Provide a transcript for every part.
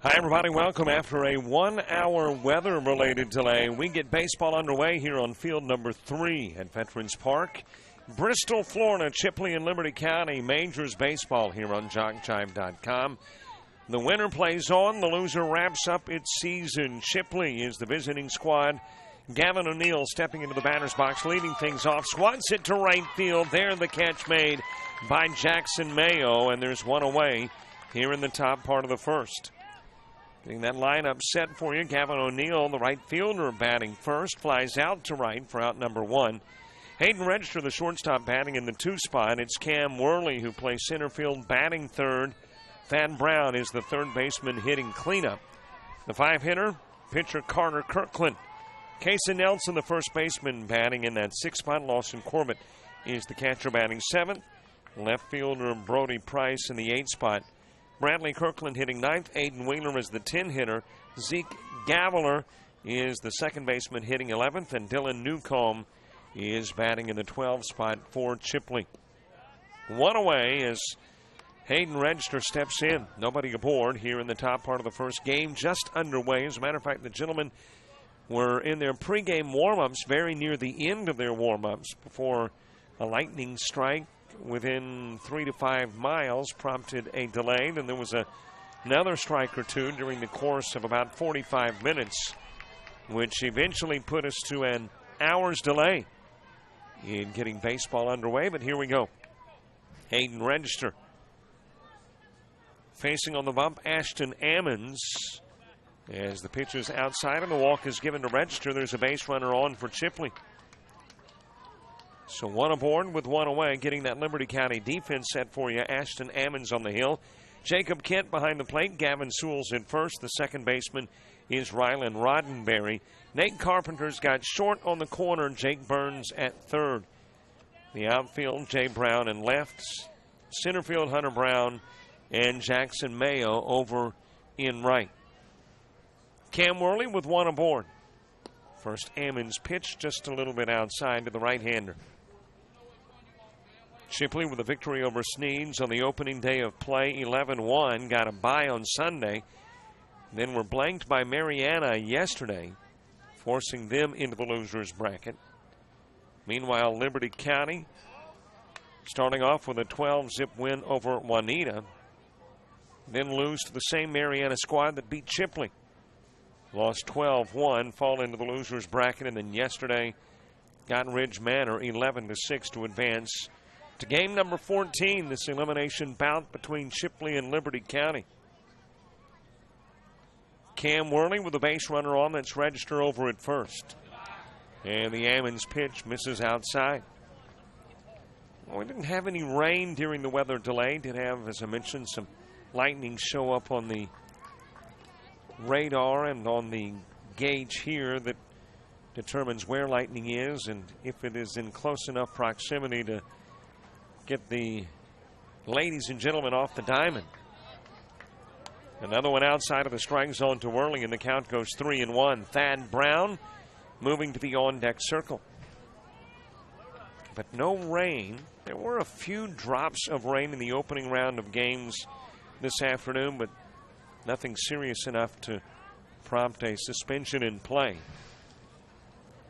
Hi, everybody. Welcome. After a 1-hour weather-related delay, we get baseball underway here on field number 3 at Veterans Park. Bristol, Florida, Chipley and Liberty County, Majors baseball here on JockJive.com. The winner plays on. The loser wraps up its season. Chipley is the visiting squad. Gavin O'Neill stepping into the batter's box, leading things off. Squats it to right field. There the catch made by Jackson Mayo, and there's one away here in the top part of the first. Getting that lineup set for you. Gavin O'Neill, the right fielder, batting first. Flies out to right for out number 1. Hayden Register, the shortstop, batting in the 2 spot. It's Cam Worley who plays center field, batting third. Thad Brown is the third baseman hitting cleanup. The 5-hitter, pitcher Carter Kirkland. Casey Nelson, the first baseman, batting in that 6 spot. Lawson Corbett is the catcher, batting 7th. Left fielder Brody Price in the 8 spot. Bradley Kirkland hitting 9th. Aiden Wheeler is the 10-hitter. Zeke Gaviler is the second baseman hitting 11th. And Dylan Newcomb is batting in the 12 spot for Chipley. One away as Hayden Register steps in. Nobody aboard here in the top part of the first game. Just underway. As a matter of fact, the gentlemen were in their pregame warm-ups, very near the end of their warm-ups, before a lightning strike within 3 to 5 miles prompted a delay. Then there was another strike or two during the course of about 45 minutes, which eventually put us to an hour's delay in getting baseball underway. But here we go. Hayden Register facing on the bump Ashton Ammons. As the pitch is outside and the walk is given to Register, there's a base runner on for Chipley. So one aboard with one away, getting that Liberty County defense set for you. Ashton Ammons on the hill. Jacob Kent behind the plate. Gavin Sewell's in first. The second baseman is Rylan Roddenberry. Nate Carpenter's got short on the corner. Jake Burns at third. The outfield, Jay Brown in left. Center field, Hunter Brown and Jackson Mayo over in right. Cam Worley with one aboard. First Ammons pitch just a little bit outside to the right-hander. Chipley with a victory over Sneeds on the opening day of play, 11-1. Got a bye on Sunday. Then were blanked by Mariana yesterday, forcing them into the losers bracket. Meanwhile, Liberty County starting off with a 12-zip win over Juanita. Then lose to the same Mariana squad that beat Chipley. Lost 12-1, fall into the losers bracket, and then yesterday got Ridge Manor 11-6 to advance to game number 14, this elimination bout between Chipley and Liberty County. Cam Worley with a base runner on. That's Register over at first. And the Ammons pitch misses outside. Well, we didn't have any rain during the weather delay. Did have, as I mentioned, some lightning show up on the radar and on the gauge here that determines where lightning is and if it is in close enough proximity to get the ladies and gentlemen off the diamond. Another one outside of the strike zone to Worley, and the count goes 3-1. Thad Brown moving to the on-deck circle. But no rain. There were a few drops of rain in the opening round of games this afternoon, but nothing serious enough to prompt a suspension in play.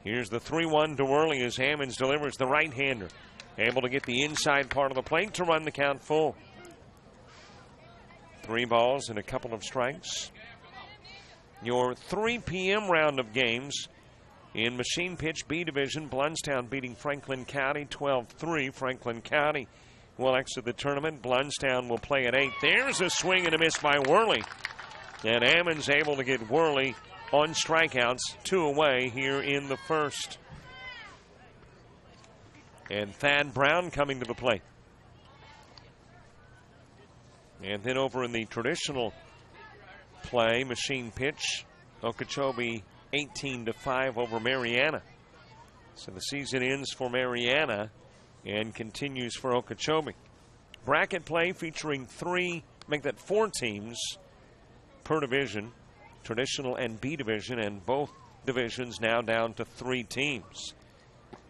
Here's the 3-1 to Worley as Ammons delivers the right-hander. Able to get the inside part of the plate to run the count full. 3 balls and a couple of strikes. Your 3 p.m. round of games in machine pitch B division. Blountstown beating Franklin County 12-3. Franklin County will exit the tournament. Blountstown will play at 8. There's a swing and a miss by Worley. And Ammons able to get Worley on strikeouts, 2 away here in the first. And Thad Brown coming to the plate. And then over in the traditional play, machine pitch, Okeechobee 18-5 over Mariana. So the season ends for Mariana and continues for Okeechobee. Bracket play featuring 4 teams per division, traditional and B division, and both divisions now down to 3 teams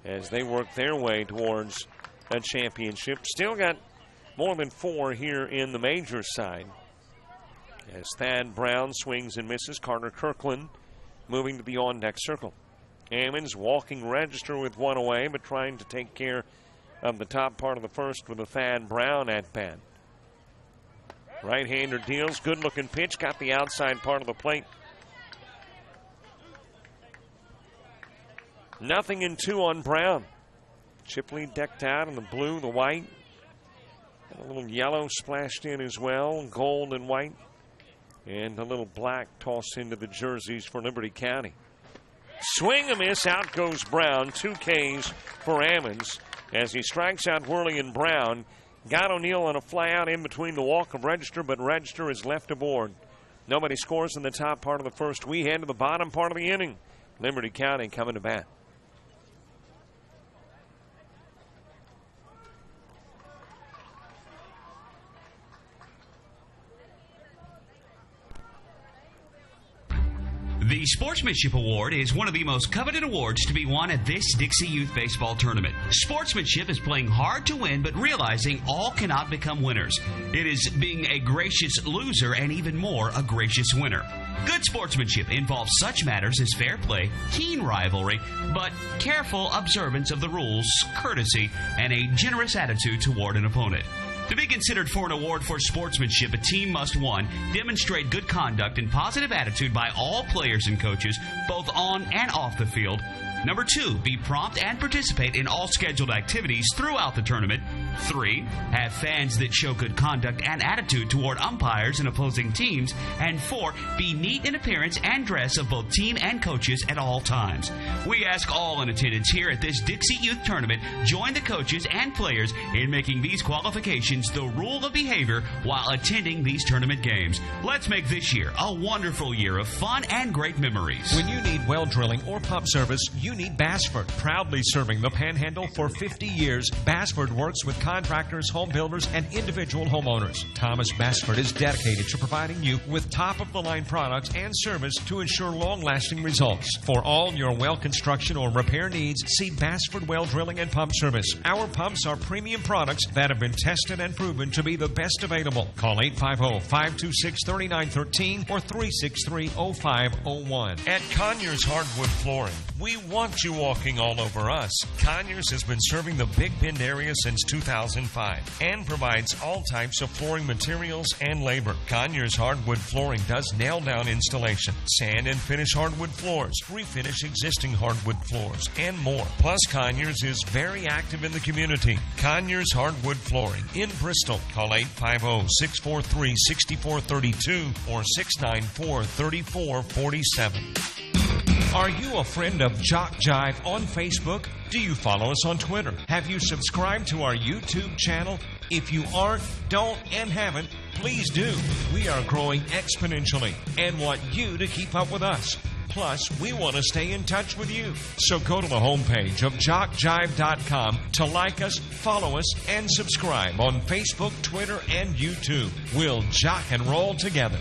as they work their way towards a championship. Still got more than 4 here in the major side. As Thad Brown swings and misses, Carter Kirkland moving to the on-deck circle. Ammons walking register with one away, but trying to take care of the top part of the first with a Thad Brown at bat. Right-hander deals, good-looking pitch, got the outside part of the plate. 0-2 on Brown. Chipley decked out in the blue, the white. And a little yellow splashed in as well, gold and white. And a little black tossed into the jerseys for Liberty County. Swing a miss, out goes Brown. 2 Ks for Ammons as he strikes out Worley and Brown. Got O'Neill on a fly out in between the walk of Register, but Register is left aboard. Nobody scores in the top part of the first. We head to the bottom part of the inning. Liberty County coming to bat. The Sportsmanship Award is one of the most coveted awards to be won at this Dixie Youth Baseball Tournament. Sportsmanship is playing hard to win, but realizing all cannot become winners. It is being a gracious loser and even more a gracious winner. Good sportsmanship involves such matters as fair play, keen rivalry, but careful observance of the rules, courtesy, and a generous attitude toward an opponent. To be considered for an award for sportsmanship, a team must, 1, demonstrate good conduct and positive attitude by all players and coaches, both on and off the field. Number 2, be prompt and participate in all scheduled activities throughout the tournament. 3, have fans that show good conduct and attitude toward umpires and opposing teams. And 4, be neat in appearance and dress of both team and coaches at all times. We ask all in attendance here at this Dixie Youth Tournament, join the coaches and players in making these qualifications the rule of behavior while attending these tournament games. Let's make this year a wonderful year of fun and great memories. When you need well drilling or pump service, you need Bassford. Proudly serving the Panhandle for 50 years, Bassford works with contractors, home builders, and individual homeowners. Thomas Bassford is dedicated to providing you with top-of-the-line products and service to ensure long-lasting results. For all your well construction or repair needs, see Bassford Well Drilling and Pump Service. Our pumps are premium products that have been tested and proven to be the best available. Call 850-526-3913 or 363-0501. At Conyers Hardwood Flooring, we want you walking all over us. Conyers has been serving the Big Bend area since 2005 and provides all types of flooring materials and labor. Conyers Hardwood Flooring does nail-down installation, sand and finish hardwood floors, refinish existing hardwood floors, and more. Plus, Conyers is very active in the community. Conyers Hardwood Flooring in Bristol. Call 850-643-6432 or 694-3447. Are you a friend of Jock Jive on Facebook? Do you follow us on Twitter? Have you subscribed to our YouTube channel? If you aren't, don't, and haven't, please do. We are growing exponentially and want you to keep up with us. Plus, we want to stay in touch with you. So go to the homepage of jockjive.com to like us, follow us, and subscribe on Facebook, Twitter, and YouTube. We'll jock and roll together.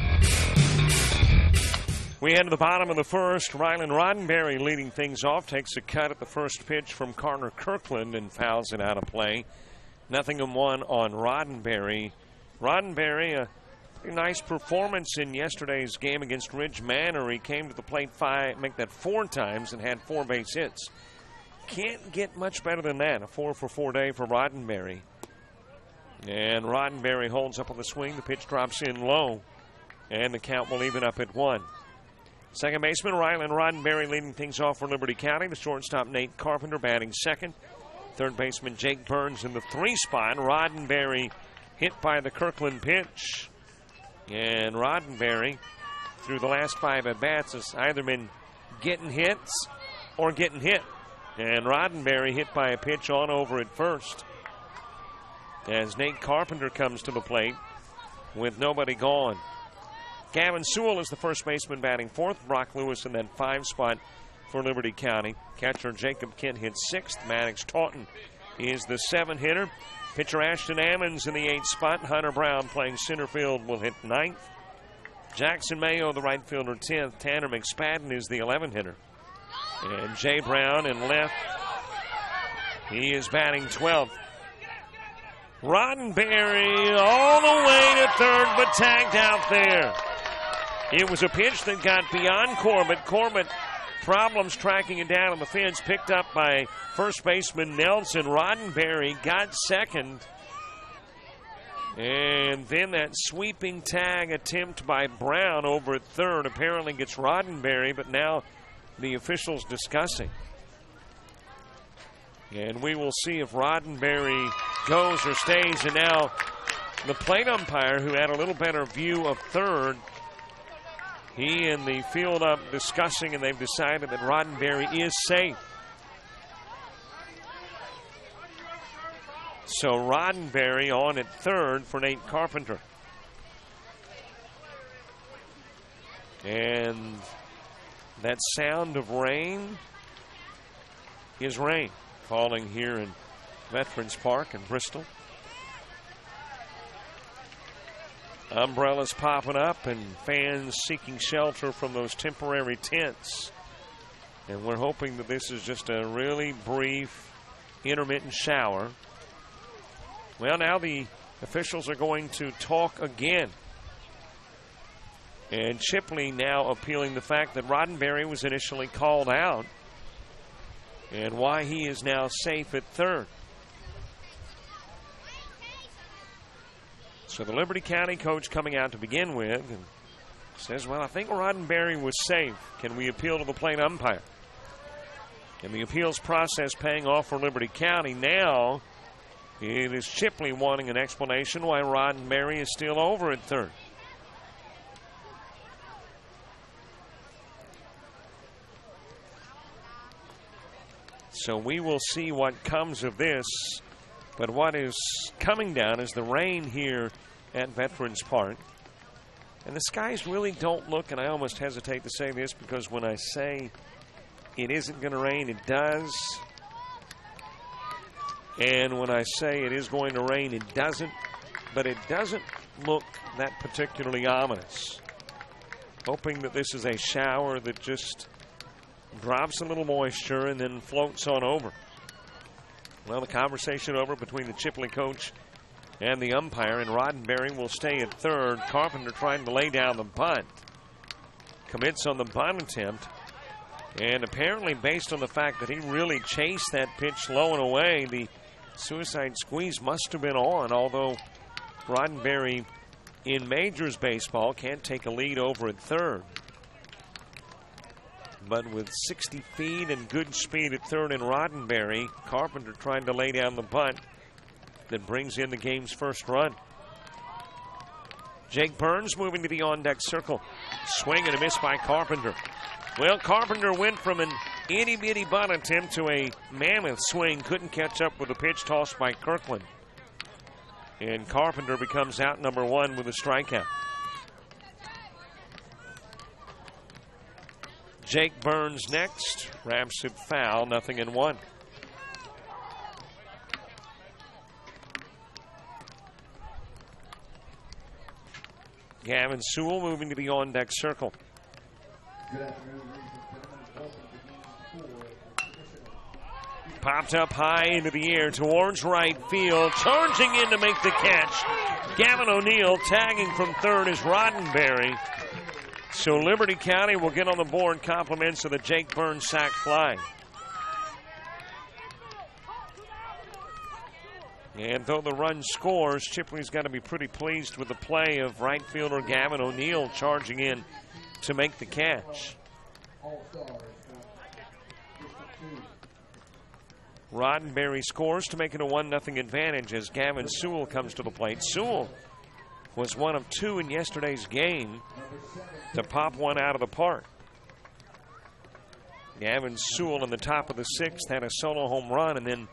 We head to the bottom of the first. Rylan Roddenberry leading things off. Takes a cut at the first pitch from Carter Kirkland and fouls it out of play. 0-1 on Roddenberry. Roddenberry, a pretty nice performance in yesterday's game against Ridge Manor. He came to the plate make that 4 times and had 4 base hits. Can't get much better than that. A 4-for-4 day for Roddenberry. And Roddenberry holds up on the swing. The pitch drops in low. And the count will even up at 1. Second baseman Rylan Roddenberry leading things off for Liberty County. The shortstop Nate Carpenter batting second. Third baseman Jake Burns in the 3 spot. Roddenberry hit by the Kirkland pitch. And Roddenberry, through the last 5 at-bats, has either been getting hits or getting hit. And Roddenberry hit by a pitch on over at first. As Nate Carpenter comes to the plate with nobody gone. Gavin Sewell is the first baseman batting fourth. Brock Lewis in that 5 spot for Liberty County. Catcher Jacob Kent hits 6th. Maddox Taunton is the 7 hitter. Pitcher Ashton Ammons in the 8 spot. Hunter Brown playing center field will hit 9th. Jackson Mayo, the right fielder, 10th. Tanner McSpadden is the 11 hitter. And Jay Brown in left. He is batting 12th. Roddenberry all the way to third, but tagged out there. It was a pitch that got beyond Corbett. Corbett, problems tracking it down on the fence, picked up by first baseman Nelson. Roddenberry got second. And then that sweeping tag attempt by Brown over at third apparently gets Roddenberry, but now the officials discussing. And we will see if Roddenberry goes or stays. And now the plate umpire, who had a little better view of third, he and the field up discussing, and they've decided that Roddenberry is safe. So Roddenberry on at third for Nate Carpenter. And that sound of rain is rain falling here in Veterans Park in Bristol. Umbrellas popping up and fans seeking shelter from those temporary tents. And we're hoping that this is just a really brief, intermittent shower. Well, now the officials are going to talk again. And Chipley now appealing the fact that Roddenberry was initially called out and why he is now safe at third. So the Liberty County coach coming out to begin with and says, well, I think Roddenberry was safe. Can we appeal to the plate umpire? And the appeals process paying off for Liberty County. Now it is Chipley wanting an explanation why Roddenberry is still over at third. So we will see what comes of this. But what is coming down is the rain here at Veterans Park. And the skies really don't look, and I almost hesitate to say this because when I say it isn't going to rain, it does. And when I say it is going to rain, it doesn't. But it doesn't look that particularly ominous. Hoping that this is a shower that just drops a little moisture and then floats on over. Well, the conversation over between the Chipley coach and the umpire, and Roddenberry will stay at third. Carpenter trying to lay down the bunt. Commits on the bunt attempt. And apparently based on the fact that he really chased that pitch low and away, the suicide squeeze must have been on, although Roddenberry in Majors baseball can't take a lead over at third. But with 60 feet and good speed at third in Roddenberry, Carpenter trying to lay down the bunt that brings in the game's first run. Jake Burns moving to the on-deck circle. Swing and a miss by Carpenter. Well, Carpenter went from an itty-bitty bunt attempt to a mammoth swing. Couldn't catch up with a pitch tossed by Kirkland. And Carpenter becomes out number one with a strikeout. Jake Burns next. Wraps it foul, 0-1. Gavin Sewell moving to the on-deck circle. Popped up high into the air towards right field. Charging in to make the catch. Gavin O'Neill tagging from third is Roddenberry. So Liberty County will get on the board compliments of the Jake Burns sac fly. And though the run scores, Chipley's got to be pretty pleased with the play of right fielder Gavin O'Neill charging in to make the catch. Roddenberry scores to make it a 1-0 advantage as Gavin Sewell comes to the plate. Sewell was one of two in yesterday's game to pop one out of the park. Gavin Sewell in the top of the sixth had a solo home run, and then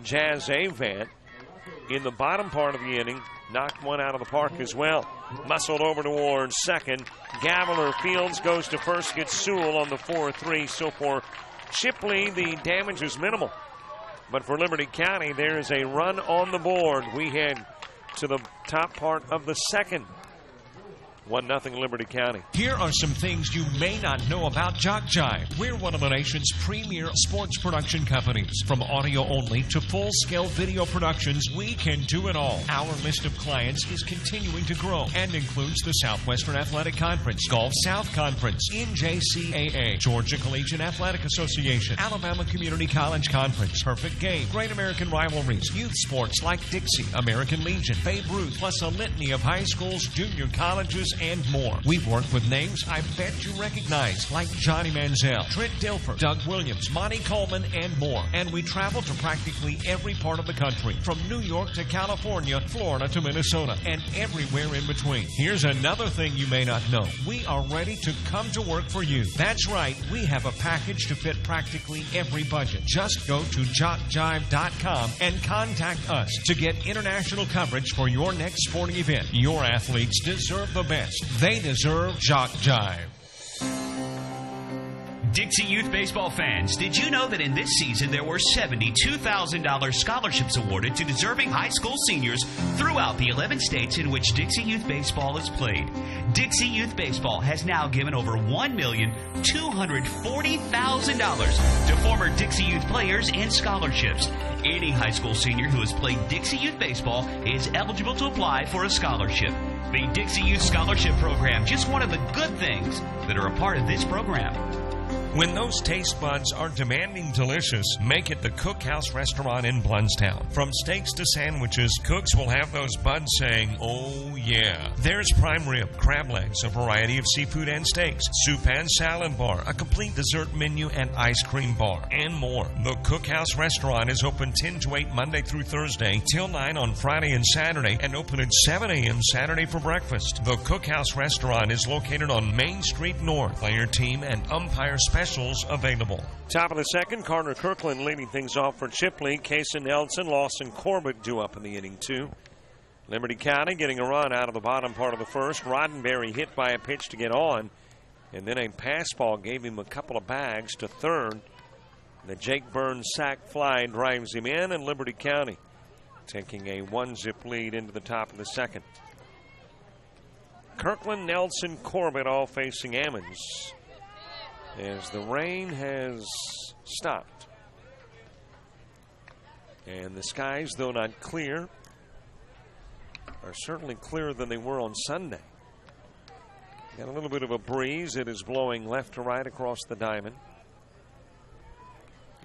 Jazz Avant in the bottom part of the inning knocked one out of the park as well. Muscled over towards second. Gavler fields, goes to first, gets Sewell on the 4-3. So for Chipley, the damage is minimal. But for Liberty County, there is a run on the board. We head to the top part of the second. 1-0 Liberty County. Here are some things you may not know about Jock Jive. We're one of the nation's premier sports production companies. From audio only to full-scale video productions, we can do it all. Our list of clients is continuing to grow and includes the Southwestern Athletic Conference, Gulf South Conference, NJCAA, Georgia Collegiate Athletic Association, Alabama Community College Conference, Perfect Game, Great American Rivalries, youth sports like Dixie, American Legion, Babe Ruth, plus a litany of high schools, junior colleges, and more. We've worked with names I bet you recognize, like Johnny Manziel, Trent Dilfer, Doug Williams, Monty Coleman, and more. And we travel to practically every part of the country, from New York to California, Florida to Minnesota, and everywhere in between. Here's another thing you may not know. We are ready to come to work for you. That's right, we have a package to fit practically every budget. Just go to jockjive.com and contact us to get international coverage for your next sporting event. Your athletes deserve the best. They deserve Jock Jive. Dixie Youth Baseball fans, did you know that in this season there were $72,000 scholarships awarded to deserving high school seniors throughout the 11 states in which Dixie Youth Baseball is played? Dixie Youth Baseball has now given over $1,240,000 to former Dixie Youth players in scholarships. Any high school senior who has played Dixie Youth Baseball is eligible to apply for a scholarship. The Dixie Youth Scholarship Program, just one of the good things that are a part of this program. When those taste buds are demanding delicious, make it the Cookhouse Restaurant in Blunnstown. From steaks to sandwiches, cooks will have those buds saying, oh yeah. There's prime rib, crab legs, a variety of seafood and steaks, soup and salad bar, a complete dessert menu and ice cream bar, and more. The Cookhouse Restaurant is open 10 to 8 Monday through Thursday, till 9 on Friday and Saturday, and open at 7 a.m. Saturday for breakfast. The Cookhouse Restaurant is located on Main Street North. Player team and umpire specials available. Top of the second, Carter Kirkland leading things off for Chipley. Kason Nelson, Lawson Corbett due up in the inning, too. Liberty County getting a run out of the bottom part of the first. Roddenberry hit by a pitch to get on, and then a pass ball gave him a couple of bags to third. The Jake Burns sac fly drives him in, and Liberty County taking a 1-zip lead into the top of the second. Kirkland, Nelson, Corbett all facing Ammons, as the rain has stopped. And the skies, though not clear, are certainly clearer than they were on Sunday. Got a little bit of a breeze. It is blowing left to right across the diamond.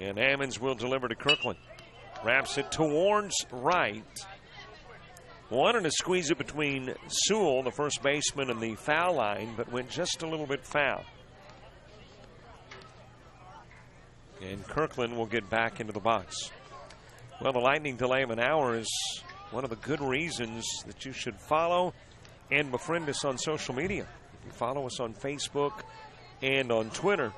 And Ammons will deliver to Kirkland. Wraps it towards right. Wanted to squeeze it between Sewell, the first baseman, and the foul line, but went just a little bit foul. And Kirkland will get back into the box. Well, the lightning delay of an hour is one of the good reasons that you should follow and befriend us on social media. If you follow us on Facebook and on Twitter,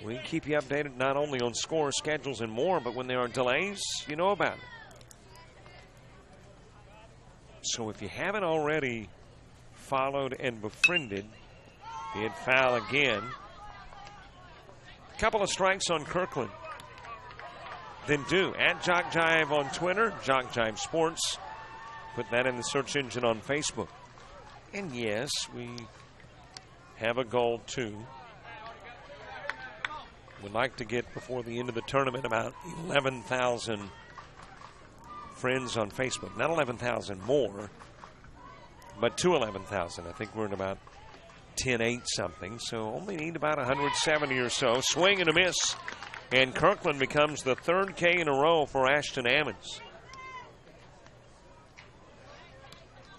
we keep you updated not only on score, schedules, and more, but when there are delays, you know about it. So if you haven't already followed and befriended, be it foul again. Couple of strikes on Kirkland. Then do. At Jock Jive on Twitter, Jock Jive Sports. Put that in the search engine on Facebook. And yes, we have a goal too. We'd like to get before the end of the tournament about 11,000 friends on Facebook. Not 11,000 more, but to 11,000. I think we're at about 10-8 something, so only need about 170 or so. Swing and a miss, and Kirkland becomes the third K in a row for Ashton Ammons.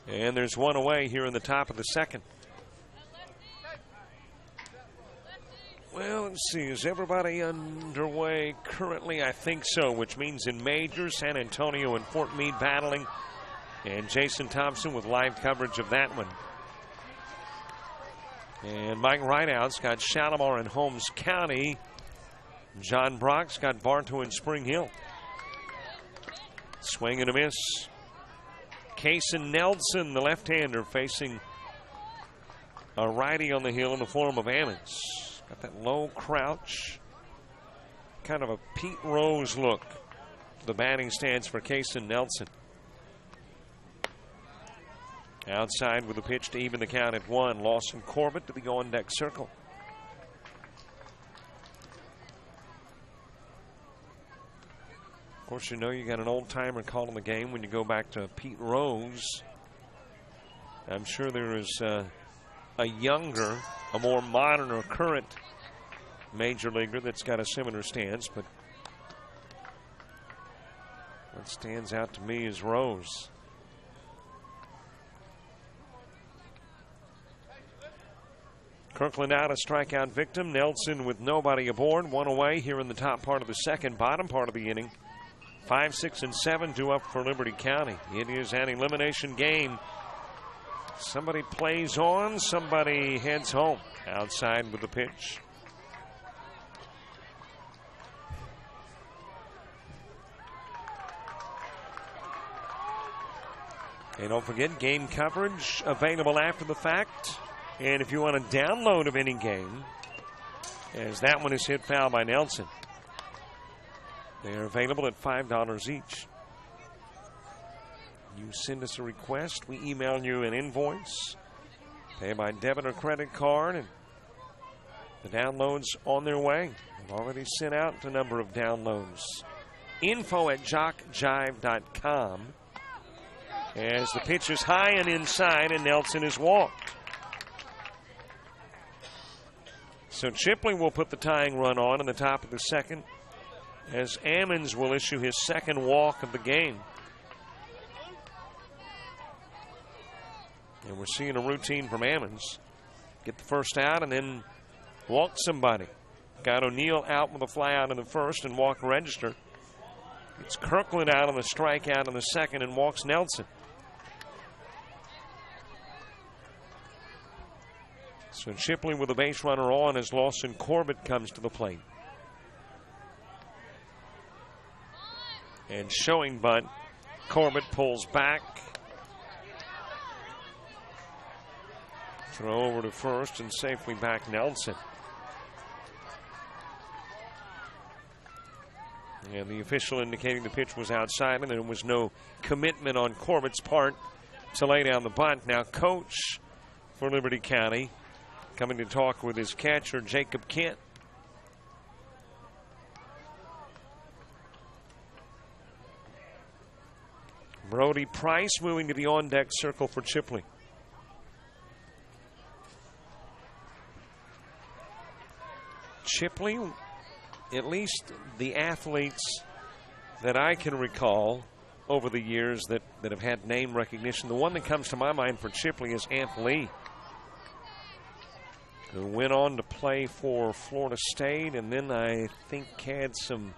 And there's one away here in the top of the second. Well, let's see, is everybody underway currently? I think so, which means in Major, San Antonio and Fort Meade battling, and Jason Thompson with live coverage of that one. And Mike Rideout's got Shalimar and Holmes County. John Brock's got Bartow and Spring Hill. Swing and a miss. Kason Nelson, the left-hander, facing a righty on the hill in the form of Ammons. Got that low crouch. Kind of a Pete Rose look. The batting stance for Kason Nelson. Outside with the pitch to even the count at 1. Lawson Corbett to the on-deck circle. Of course, you know you got an old-timer calling the game when you go back to Pete Rose. I'm sure there is a younger, a more modern or current major leaguer that's got a similar stance, but what stands out to me is Rose. Kirkland out, a strikeout victim. Nelson with nobody aboard, 1 away here in the top part of the second, bottom part of the inning. 5, 6, and 7 due up for Liberty County. It is an elimination game. Somebody plays on, somebody heads home. Outside with the pitch. And don't forget, game coverage available after the fact. And if you want a download of any game, as that one is hit foul by Nelson, they are available at $5 each. You send us a request, we email you an invoice, pay by debit or credit card, and the downloads on their way. We've already sent out a number of downloads. info@jockjive.com. As the pitch is high and inside, and Nelson is walked. So Chipley will put the tying run on in the top of the second, as Ammons will issue his second walk of the game. And we're seeing a routine from Ammons. Get the first out and then walk somebody. Got O'Neill out with a fly out in the first and walk register. It's Kirkland out on the strikeout in the second and walks Nelson. So Chipley with a base runner on as Lawson Corbett comes to the plate. And showing bunt, Corbett pulls back. Throw over to first and safely back Nelson. And the official indicating the pitch was outside and there was no commitment on Corbett's part to lay down the bunt. Now coach for Liberty County coming to talk with his catcher, Jacob Kent. Brody Price moving to the on-deck circle for Chipley. Chipley, at least the athletes that I can recall over the years that have had name recognition, the one that comes to my mind for Chipley is Amp Lee, who went on to play for Florida State and then I think had some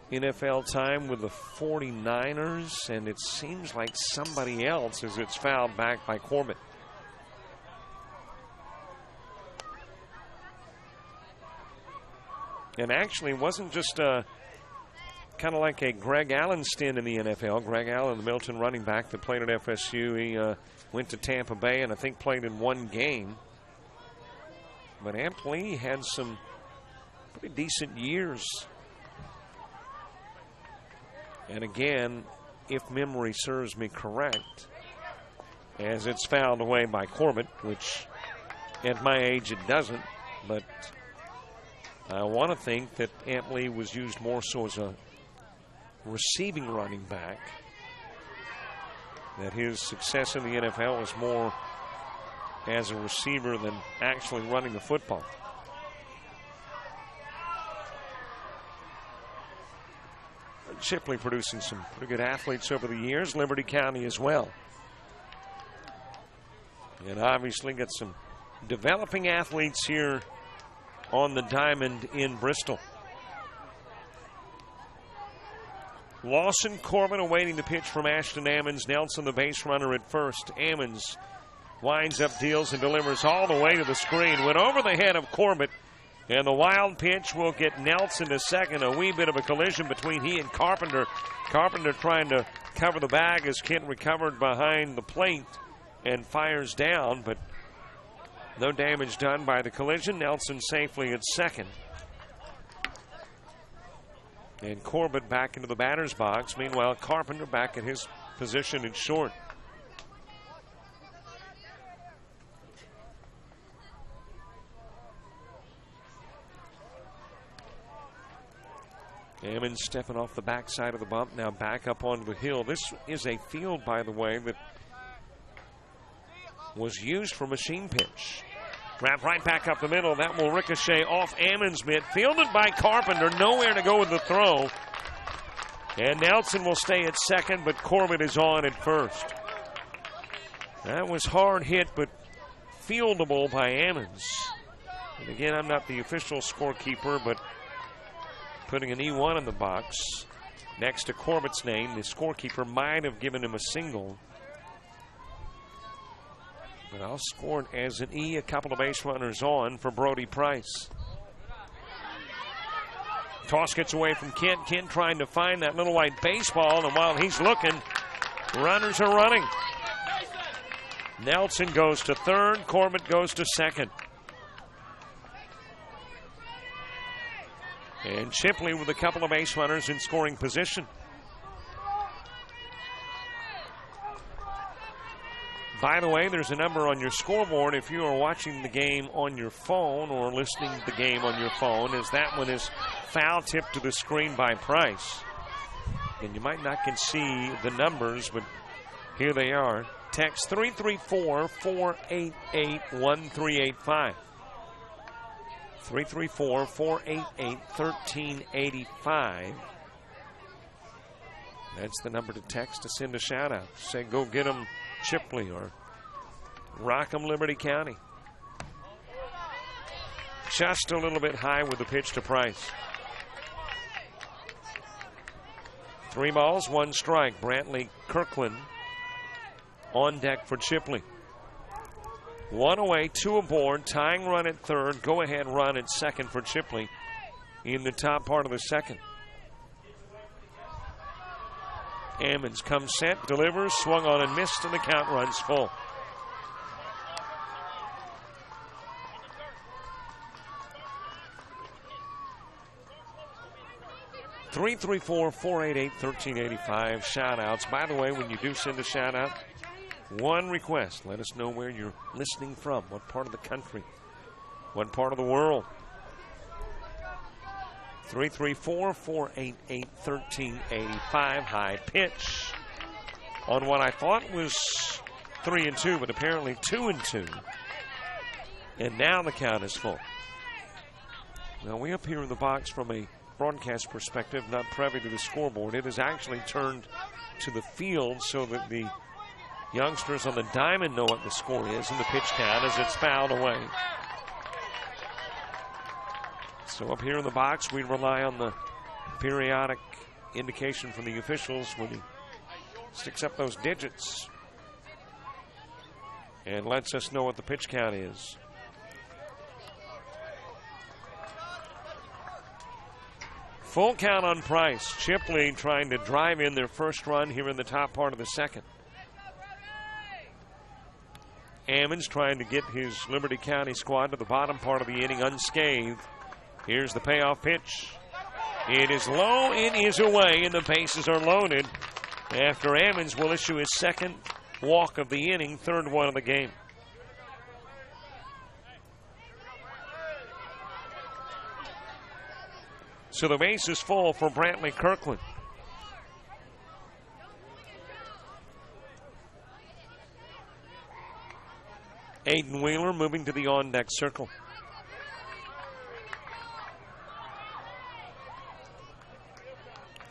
NFL time with the 49ers, and it seems like somebody else as it's fouled back by Corbett. And actually wasn't just kind of like a Greg Allen stint in the NFL. Greg Allen, the Milton running back that played at FSU, he went to Tampa Bay and I think played in one game. But Amp Lee had some pretty decent years. And again, if memory serves me correct, as it's fouled away by Corbett, which at my age it doesn't, but I want to think that Amp Lee was used more so as a receiving running back, that his success in the NFL was more as a receiver than actually running the football. Chipley producing some pretty good athletes over the years, Liberty County as well. And obviously got some developing athletes here on the diamond in Bristol. Lawson Corbett awaiting the pitch from Ashton Ammons. Nelson the base runner at first. Ammons winds up, deals, and delivers all the way to the screen. Went over the head of Corbett. And the wild pitch will get Nelson to second. A wee bit of a collision between he and Carpenter. Carpenter trying to cover the bag as Kent recovered behind the plate and fires down, but no damage done by the collision. Nelson safely at second. And Corbett back into the batter's box. Meanwhile, Carpenter back at his position at short. Ammons stepping off the backside of the bump, now back up onto the hill. This is a field, by the way, that was used for machine pitch. Wrapped right back up the middle. That will ricochet off Ammons' mitt. Fielded by Carpenter. Nowhere to go with the throw. And Nelson will stay at second, but Corbett is on at first. That was hard hit, but fieldable by Ammons. And again, I'm not the official scorekeeper, but putting an E1 in the box next to Corbett's name, the scorekeeper might have given him a single. But I'll score it as an E. A couple of base runners on for Brody Price. Toss gets away from Kent. Kent trying to find that little white baseball, and while he's looking, runners are running. Nelson goes to third. Corbett goes to second. And Chipley with a couple of base runners in scoring position. By the way, there's a number on your scoreboard if you are watching the game on your phone or listening to the game on your phone, as that one is foul tipped to the screen by Price. And you might not can see the numbers, but here they are. Text 334-488-1385. 334-488-1385. That's the number to text to send a shout out. Say, go get them Chipley or rock 'em Liberty County. Just a little bit high with the pitch to Price. 3 balls, 1 strike. Brantley Kirkland on deck for Chipley. 1 away, 2 aboard. Tying run at third. Go ahead run at second for Chipley in the top part of the second. Ammons comes set, delivers, swung on and missed, and the count runs full. Three, 488-1385. Shout outs. By the way, when you do send a shout out, one request. Let us know where you're listening from, what part of the country, what part of the world. 334-488-1385. High pitch on what I thought was 3-2, but apparently 2-2. And now the count is full. Now we up here in the box from a broadcast perspective, not privy to the scoreboard. It is actually turned to the field so that the youngsters on the diamond know what the score is and the pitch count as it's fouled away. So up here in the box, we rely on the periodic indication from the officials when he sticks up those digits and lets us know what the pitch count is. Full count on Price. Chipley trying to drive in their first run here in the top part of the second. Ammons trying to get his Liberty County squad to the bottom part of the inning unscathed. Here's the payoff pitch. It is low, it is away, and the bases are loaded after Ammons will issue his second walk of the inning, third one of the game. So the base is full for Brantley Kirkland. Aiden Wheeler moving to the on-deck circle.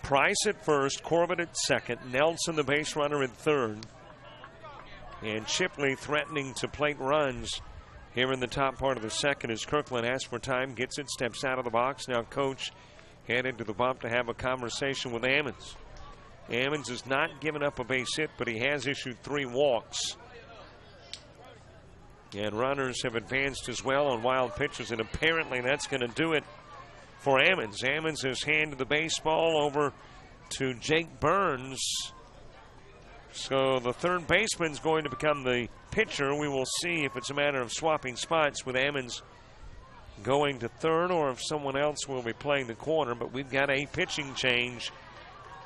Price at first, Corbett at second, Nelson the base runner at third, and Chipley threatening to plate runs here in the top part of the second as Kirkland asks for time, gets it, steps out of the box. Now coach headed to the bump to have a conversation with Ammons. Ammons has not given up a base hit, but he has issued 3 walks. And runners have advanced as well on wild pitches, and apparently that's going to do it for Ammons. Ammons has handed the baseball over to Jake Burns. So the third baseman's going to become the pitcher. We will see if it's a matter of swapping spots with Ammons going to third or if someone else will be playing the corner. But we've got a pitching change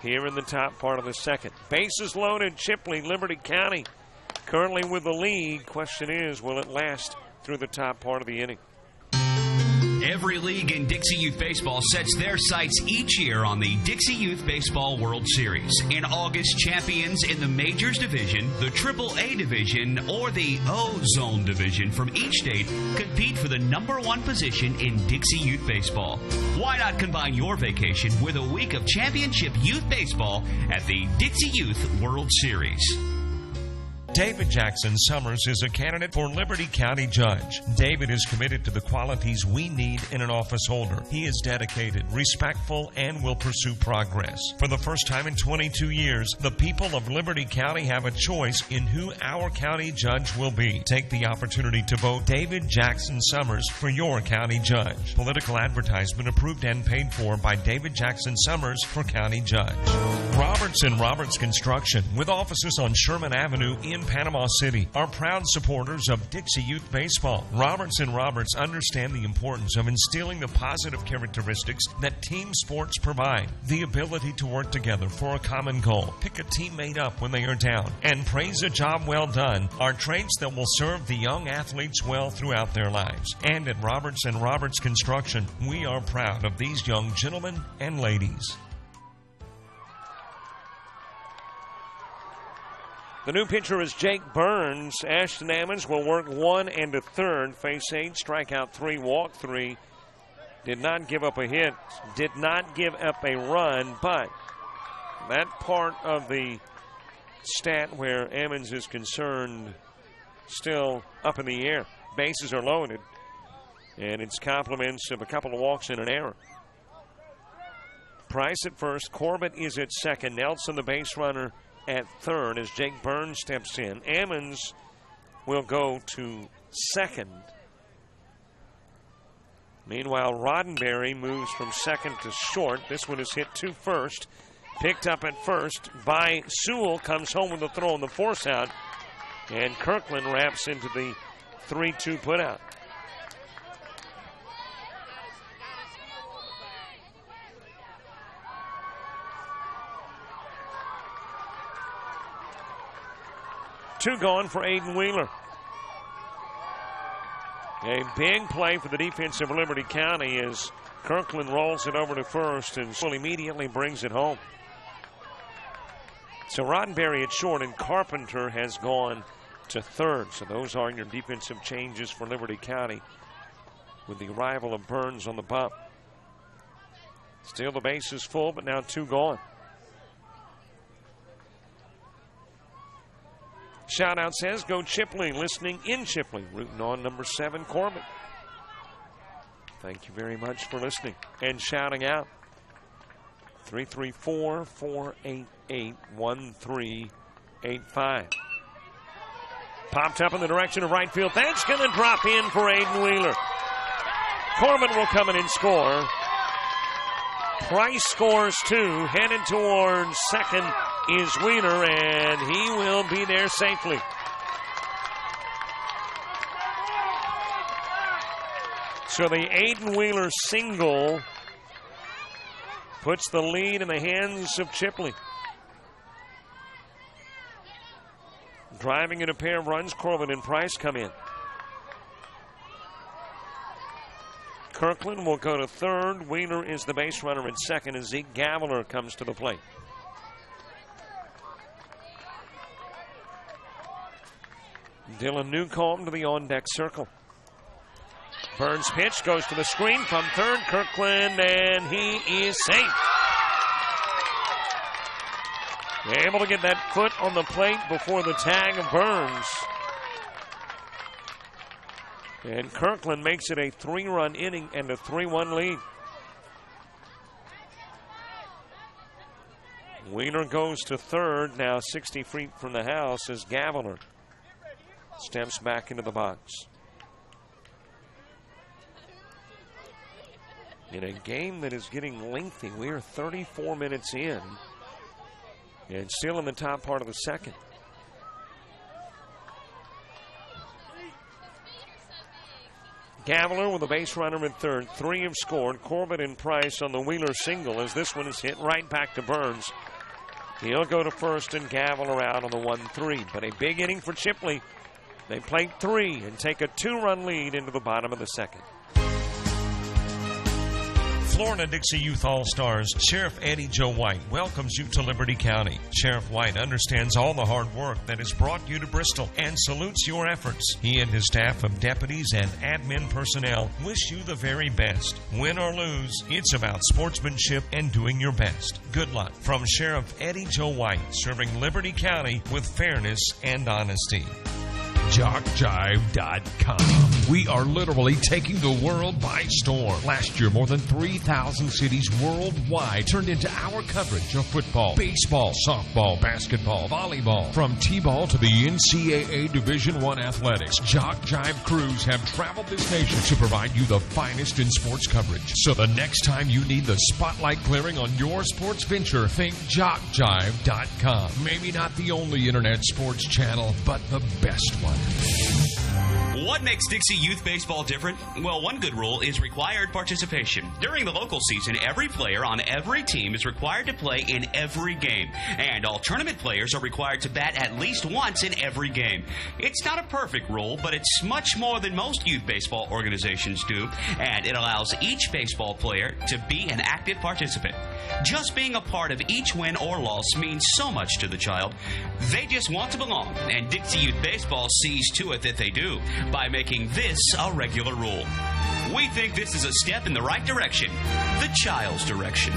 here in the top part of the second. Bases loaded. Chipley, Liberty County currently with the lead. Question is, will it last through the top part of the inning? Every league in Dixie Youth Baseball sets their sights each year on the Dixie Youth Baseball World Series. In August, champions in the Majors Division, the Triple-A Division, or the O-Zone Division from each state compete for the #1 position in Dixie Youth Baseball. Why not combine your vacation with a week of championship youth baseball at the Dixie Youth World Series? David Jackson Summers is a candidate for Liberty County Judge. David is committed to the qualities we need in an office holder. He is dedicated, respectful, and will pursue progress. For the first time in 22 years, the people of Liberty County have a choice in who our county judge will be. Take the opportunity to vote David Jackson Summers for your county judge. Political advertisement approved and paid for by David Jackson Summers for county judge. Roberts & Roberts Construction, with offices on Sherman Avenue in Panama City, are proud supporters of Dixie Youth Baseball. Roberts & Roberts understand the importance of instilling the positive characteristics that team sports provide. The ability to work together for a common goal, pick a teammate up when they are down, and praise a job well done are traits that will serve the young athletes well throughout their lives. And at Roberts & Roberts Construction, we are proud of these young gentlemen and ladies. The new pitcher is Jake Burns. Ashton Ammons will work 1 and a third, face 8, strike out 3, walk 3. Did not give up a hit, did not give up a run, but that part of the stat where Ammons is concerned still up in the air. Bases are loaded, and it's compliments of a couple of walks and an error. Price at first, Corbett is at second, Nelson the base runner at third as Jake Burns steps in. Ammons will go to second. Meanwhile, Roddenberry moves from second to short. This one is hit to first. Picked up at first by Sewell. Comes home with a throw on the force out. And Kirkland wraps into the 3-2 putout. Two gone for Aiden Wheeler. A big play for the defense of Liberty County as Kirkland rolls it over to first and immediately brings it home. So Roddenberry at short and Carpenter has gone to third. So those are your defensive changes for Liberty County with the arrival of Burns on the bump. Still the base is full, but now 2 gone. Shout out says, go Chipley, listening in Chipley, rooting on number 7, Corbett. Thank you very much for listening and shouting out. 334-488-1385. Popped up in the direction of right field. That's going to drop in for Aiden Wheeler. Corbett will come in and score. Price scores 2, headed towards second is Wheeler, and he will be there safely. So the Aiden Wheeler single puts the lead in the hands of Chipley. Driving in a pair of runs, Corbin and Price come in. Kirkland will go to third. Wheeler is the base runner at second as Zeke Gavler comes to the plate. Dylan Newcomb to the on-deck circle. Burns' pitch goes to the screen from third. Kirkland, and he is safe. Able to get that foot on the plate before the tag of Burns. And Kirkland makes it a 3-run inning and a 3-1 lead. Wheeler goes to third, now 60 feet from the house as Gavler steps back into the box. In a game that is getting lengthy, we are 34 minutes in and still in the top part of the second. Gavler with a base runner at third. 3 have scored. Corbett and Price on the Wheeler single as this one is hit right back to Burns. He'll go to first and Gavler out on the 1-3. But a big inning for Chipley. They play 3 and take a 2-run lead into the bottom of the second. Florida-Dixie Youth All-Stars Sheriff Eddie Joe White welcomes you to Liberty County. Sheriff White understands all the hard work that has brought you to Bristol and salutes your efforts. He and his staff of deputies and admin personnel wish you the very best. Win or lose, it's about sportsmanship and doing your best. Good luck from Sheriff Eddie Joe White, serving Liberty County with fairness and honesty. JockJive.com. We are literally taking the world by storm. Last year, more than 3,000 cities worldwide turned into our coverage of football, baseball, softball, basketball, volleyball. From T-ball to the NCAA Division I athletics, Jock Jive crews have traveled this nation to provide you the finest in sports coverage. So the next time you need the spotlight clearing on your sports venture, think JockJive.com. Maybe not the only internet sports channel, but the best one. What makes Dixie Youth Baseball different? Well, one good rule is required participation. During the local season, every player on every team is required to play in every game, and all tournament players are required to bat at least once in every game. It's not a perfect rule, but it's much more than most youth baseball organizations do, and it allows each baseball player to be an active participant. Just being a part of each win or loss means so much to the child. They just want to belong, and Dixie Youth Baseball sees to it that they do by making this a regular rule. We think this is a step in the right direction, the child's direction.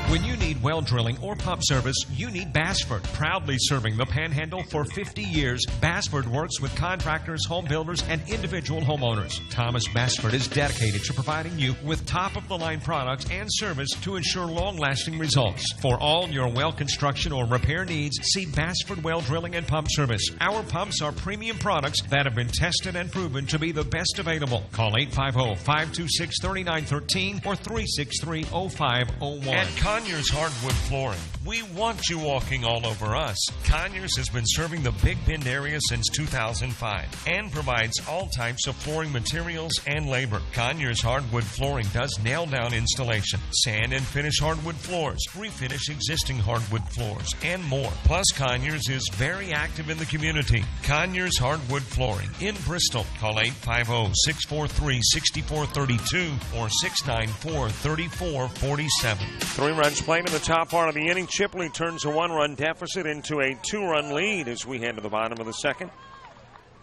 When you need well drilling or pump service, you need Bassford. Proudly serving the Panhandle for 50 years, Bassford works with contractors, home builders, and individual homeowners. Thomas Bassford is dedicated to providing you with top-of-the-line products and service to ensure long-lasting results. For all your well construction or repair needs, see Bassford Well Drilling and Pump Service. Our pumps are premium products that have been tested and proven to be the best available. Call 850-526-3913 or 363-0501. At Conyers Hardwood Flooring, we want you walking all over us. Conyers has been serving the Big Bend area since 2005 and provides all types of flooring materials and labor. Conyers Hardwood Flooring does nail-down installation, sand and finish hardwood floors, refinish existing hardwood floors, and more. Plus, Conyers is very active in the community. Conyers Hardwood Flooring in Bristol. Call 850-643-6432 or 694-3447. 3 runs played in the top part of the inning. Chipley turns a 1-run deficit into a 2-run lead as we head to the bottom of the second.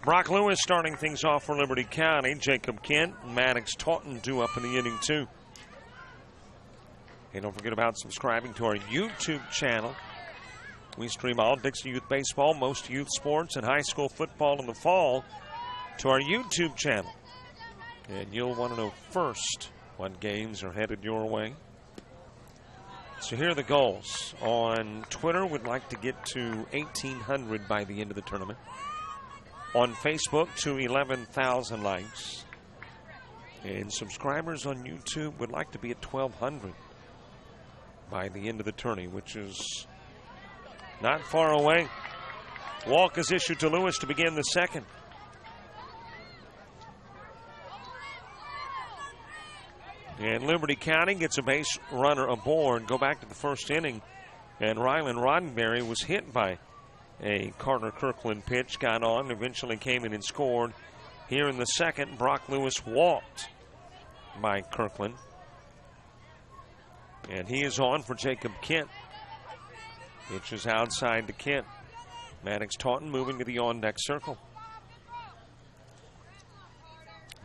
Brock Lewis starting things off for Liberty County. Jacob Kent and Maddox Taunton due up in the inning too. And don't forget about subscribing to our YouTube channel. We stream all Dixie Youth Baseball, most youth sports, and high school football in the fall to our YouTube channel. And you'll want to know first what games are headed your way. So here are the goals. On Twitter, we'd like to get to 1,800 by the end of the tournament. On Facebook, to 11,000 likes. And subscribers on YouTube would like to be at 1,200 by the end of the tourney, which is not far away. Walk is issued to Lewis to begin the second. And Liberty County gets a base runner aboard. Go back to the first inning. And Rylan Roddenberry was hit by a Carter Kirkland pitch. Got on, eventually came in and scored. Here in the second, Brock Lewis walked by Kirkland. And he is on for Jacob Kent. Pitch is outside to Kent. Maddox Taunton moving to the on-deck circle.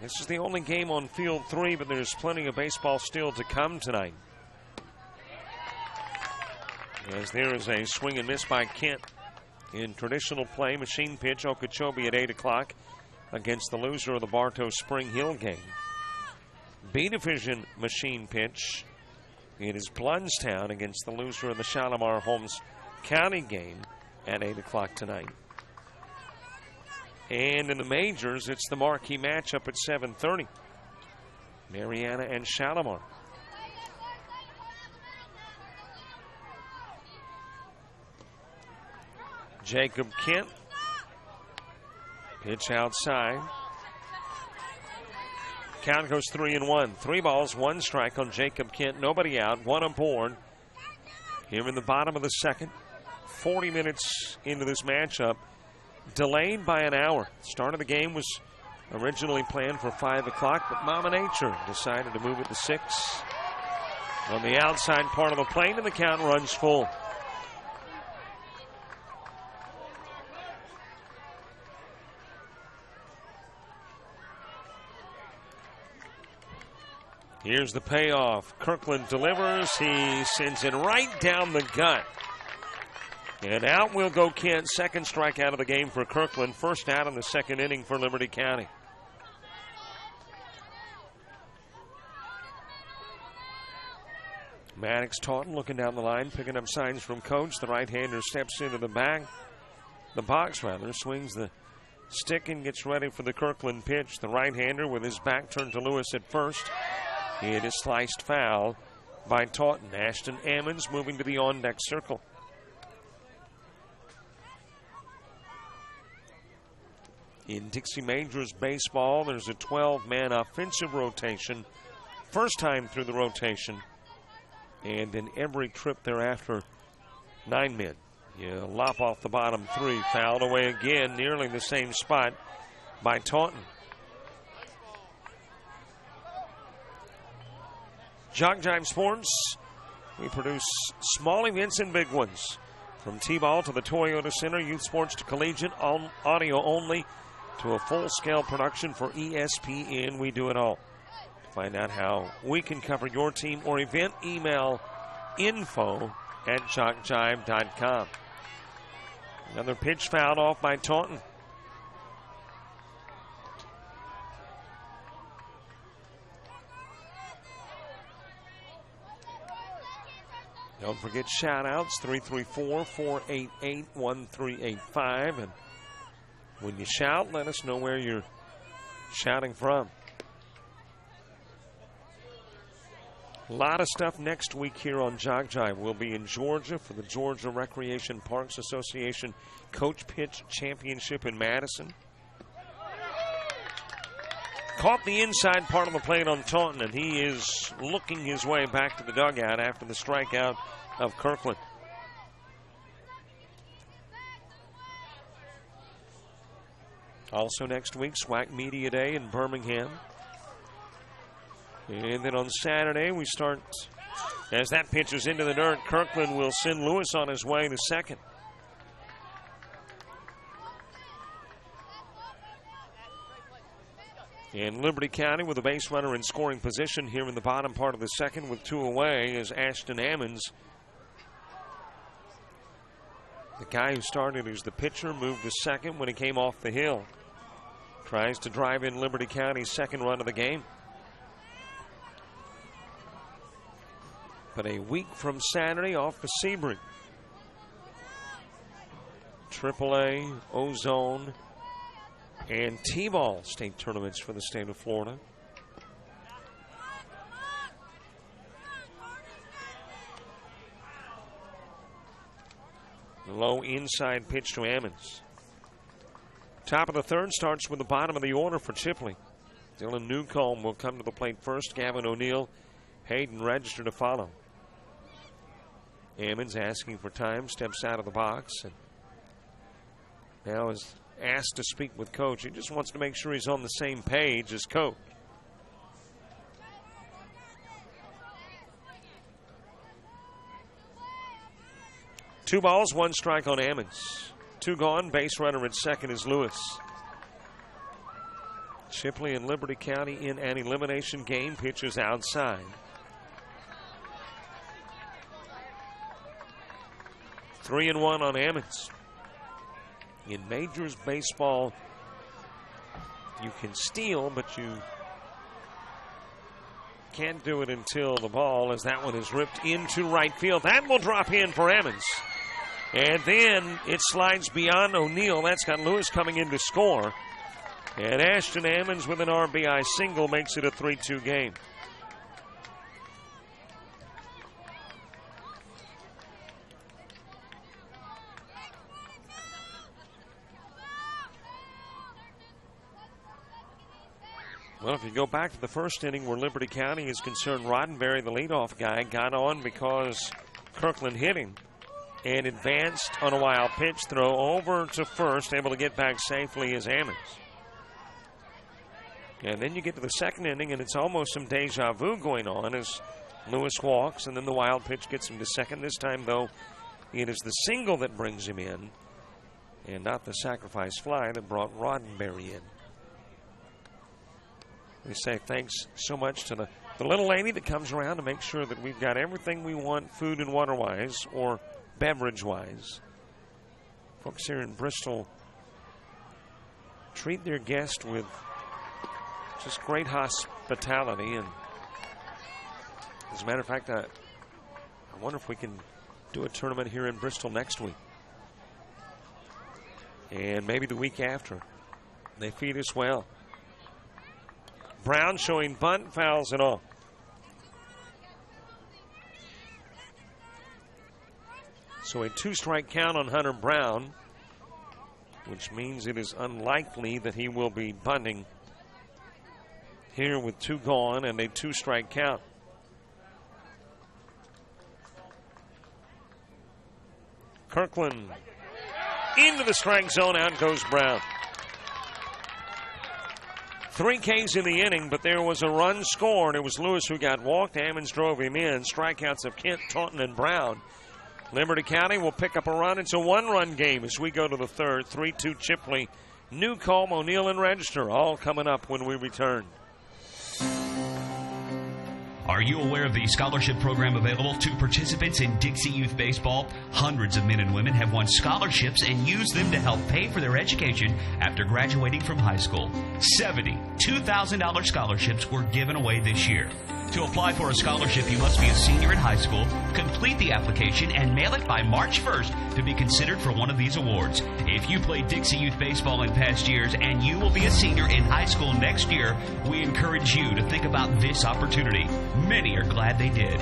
This is the only game on field 3, but there's plenty of baseball still to come tonight. As there is a swing and miss by Kent. In traditional play, machine pitch, Okeechobee at 8 o'clock against the loser of the Bartow Spring Hill game. B Division machine pitch. It is Blunnstown against the loser of the Shalimar Holmes County game at 8 o'clock tonight. And in the majors, it's the marquee matchup at 7:30. Mariana and Shalimar. Jacob Kent. Pitch outside. Count goes 3-1. 3 balls, 1 strike on Jacob Kent. Nobody out, 1 aboard. Here in the bottom of the second. 40 minutes into this matchup. Delayed by an hour. Start of the game was Originally planned for 5 o'clock, but Mama Nature decided to move it to 6. On the outside part of the plate, and the count runs full. Here's the payoff. Kirkland delivers. He sends it right down the gut. And out will go Kent. Second strikeout of the game for Kirkland. First out in the second inning for Liberty County. Maddox Taunton looking down the line, picking up signs from coach. The right-hander steps into the box, swings the stick and gets ready for the Kirkland pitch. The right-hander with his back turned to Lewis at first. It is sliced foul by Taunton. Ashton Ammons moving to the on-deck circle. In Dixie Majors baseball, there's a 12-man offensive rotation. First time through the rotation. And in every trip thereafter, 9 men. You lop off the bottom 3. Fouled away again, nearly the same spot by Taunton. Jock Jive Sports, we produce small events and big ones. From T-ball to the Toyota Center, youth sports to collegiate, audio only, to a full-scale production for ESPN. We do it all. To find out how we can cover your team or event, email info@jockjive.com. Another pitch fouled off by Taunton. Don't forget shout-outs, 334-488-1385. And when you shout, let us know where you're shouting from. A lot of stuff next week here on Jock Jive. We'll be in Georgia for the Georgia Recreation Parks Association Coach Pitch Championship in Madison. Caught the inside part of the plate on Taunton, and he is looking his way back to the dugout after the strikeout of Kirkland. Also next week, SWAC Media Day in Birmingham. And then on Saturday, we start, as that pitch is into the dirt, Kirkland will send Lewis on his way to second. And Liberty County with a base runner in scoring position here in the bottom part of the second with 2 away is Ashton Ammons. The guy who started as the pitcher moved to second when he came off the hill. Tries to drive in Liberty County's second run of the game. But a week from Saturday, off to Sebring. AAA, Ozone, and T-ball state tournaments for the state of Florida. Low inside pitch to Ammons. Top of the third starts with the bottom of the order for Chipley. Dylan Newcomb will come to the plate first. Gavin O'Neill, Hayden Register to follow. Ammons asking for time, steps out of the box, and now is asked to speak with coach. He just wants to make sure he's on the same page as coach. Two balls, 1 strike on Ammons. 2 gone, base runner at second is Lewis. Chipley and Liberty County in an elimination game, pitches outside. 3-1 on Ammons. In Majors baseball, you can steal, but you can't do it until the ball, as that one is ripped into right field. That will drop in for Ammons. And then it slides beyond O'Neill. That's got Lewis coming in to score. And Ashton Ammons with an RBI single makes it a 3-2 game. Well, if you go back to the first inning where Liberty County is concerned, Roddenberry, the leadoff guy, got on because Kirkland hit him and advanced on a wild pitch throw over to first, able to get back safely as Ammons. And then you get to the second inning, and it's almost some deja vu going on as Lewis walks, and then the wild pitch gets him to second. This time, though, it is the single that brings him in, and not the sacrifice fly that brought Roddenberry in. We say thanks so much to the little lady that comes around to make sure that we've got everything we want food and water-wise or beverage-wise. Folks here in Bristol treat their guests with just great hospitality. And as a matter of fact, I wonder if we can do a tournament here in Bristol next week. And maybe the week after. They feed us well. Brown showing bunt, fouls it off. So a 2-strike count on Hunter Brown, which means it is unlikely that he will be bunting here with 2 gone and a 2-strike count. Kirkland into the strike zone. Out goes Brown. 3 Ks in the inning, but there was a run scored. It was Lewis who got walked. Ammons drove him in. Strikeouts of Kent, Taunton, and Brown. Liberty County will pick up a run. It's a 1-run game as we go to the third. 3-2 Chipley, Newcomb, O'Neill, and Register all coming up when we return. Are you aware of the scholarship program available to participants in Dixie Youth Baseball? Hundreds of men and women have won scholarships and used them to help pay for their education after graduating from high school. 70 $2,000 scholarships were given away this year. To apply for a scholarship, you must be a senior in high school, complete the application, and mail it by March 1st to be considered for one of these awards. If you played Dixie Youth Baseball in past years and you will be a senior in high school next year, we encourage you to think about this opportunity. Many are glad they did.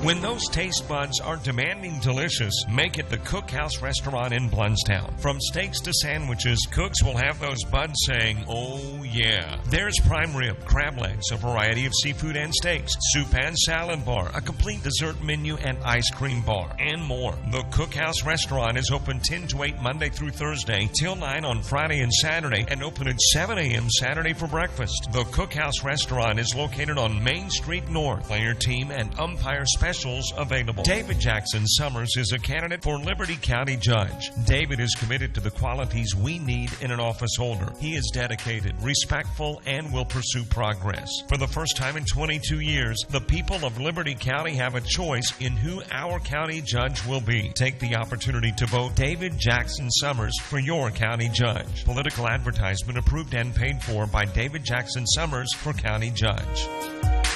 When those taste buds are demanding delicious, make it the Cookhouse Restaurant in Blountstown. From steaks to sandwiches, cooks will have those buds saying, oh yeah. There's prime rib, crab legs, a variety of seafood and steaks, soup and salad bar, a complete dessert menu and ice cream bar, and more. The Cookhouse Restaurant is open 10 to 8 Monday through Thursday, till 9 on Friday and Saturday, and open at 7 a.m. Saturday for breakfast. The Cookhouse Restaurant is located on Main Street North. Player team and umpire specials available. David Jackson Summers is a candidate for Liberty County Judge. David is committed to the qualities we need in an office holder. He is dedicated, respectful, and will pursue progress. For the first time in 22 years, the people of Liberty County have a choice in who our county judge will be. Take the opportunity to vote David Jackson Summers for your county judge. Political advertisement approved and paid for by David Jackson Summers for county judge.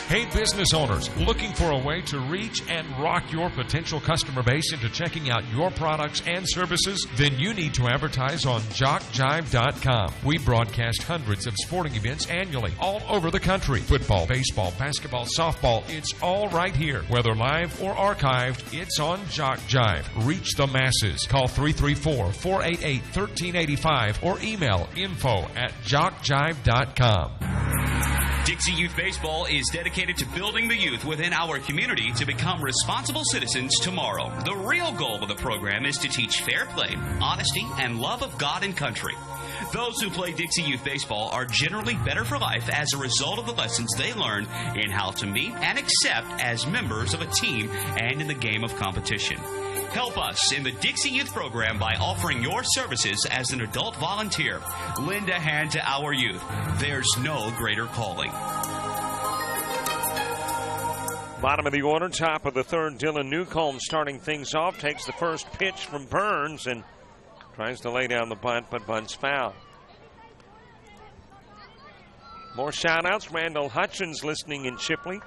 Hey, business owners, looking for a way to reach and rock your potential customer base into checking out your products and services? Then you need to advertise on JockJive.com. We broadcast hundreds of sporting events annually all over the country. Football, baseball, basketball, softball, it's all right here. Whether live or archived, it's on JockJive. Reach the masses. Call 334-488-1385 or email info@JockJive.com. Dixie Youth Baseball is dedicated to building the youth within our community to become responsible citizens tomorrow. The real goal of the program is to teach fair play, honesty, and love of God and country. Those who play Dixie Youth Baseball are generally better for life as a result of the lessons they learn in how to meet and accept as members of a team and in the game of competition. Help us in the Dixie Youth program by offering your services as an adult volunteer. Lend a hand to our youth. There's no greater calling. Bottom of the order, top of the third, Dylan Newcomb starting things off. Takes the first pitch from Burns and tries to lay down the bunt, but bunts foul. More shout-outs. Randall Hutchins listening in Chipley.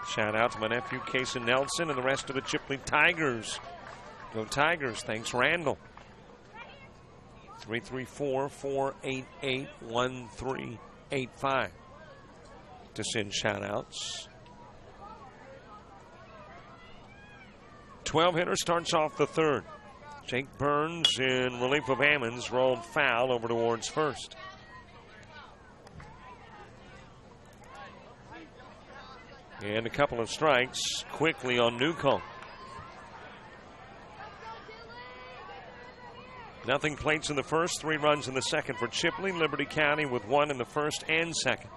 Shout-out to my nephew, Casey Nelson, and the rest of the Chipley Tigers. Go Tigers. Thanks, Randall. 334-488-1385 to send shout-outs. 12-hitter starts off the third. Jake Burns, in relief of Ammons, rolled foul over towards first. And a couple of strikes quickly on Newcomb. Nothing plates in the first, 3 runs in the second for Chipley. Liberty County with 1 in the first and second.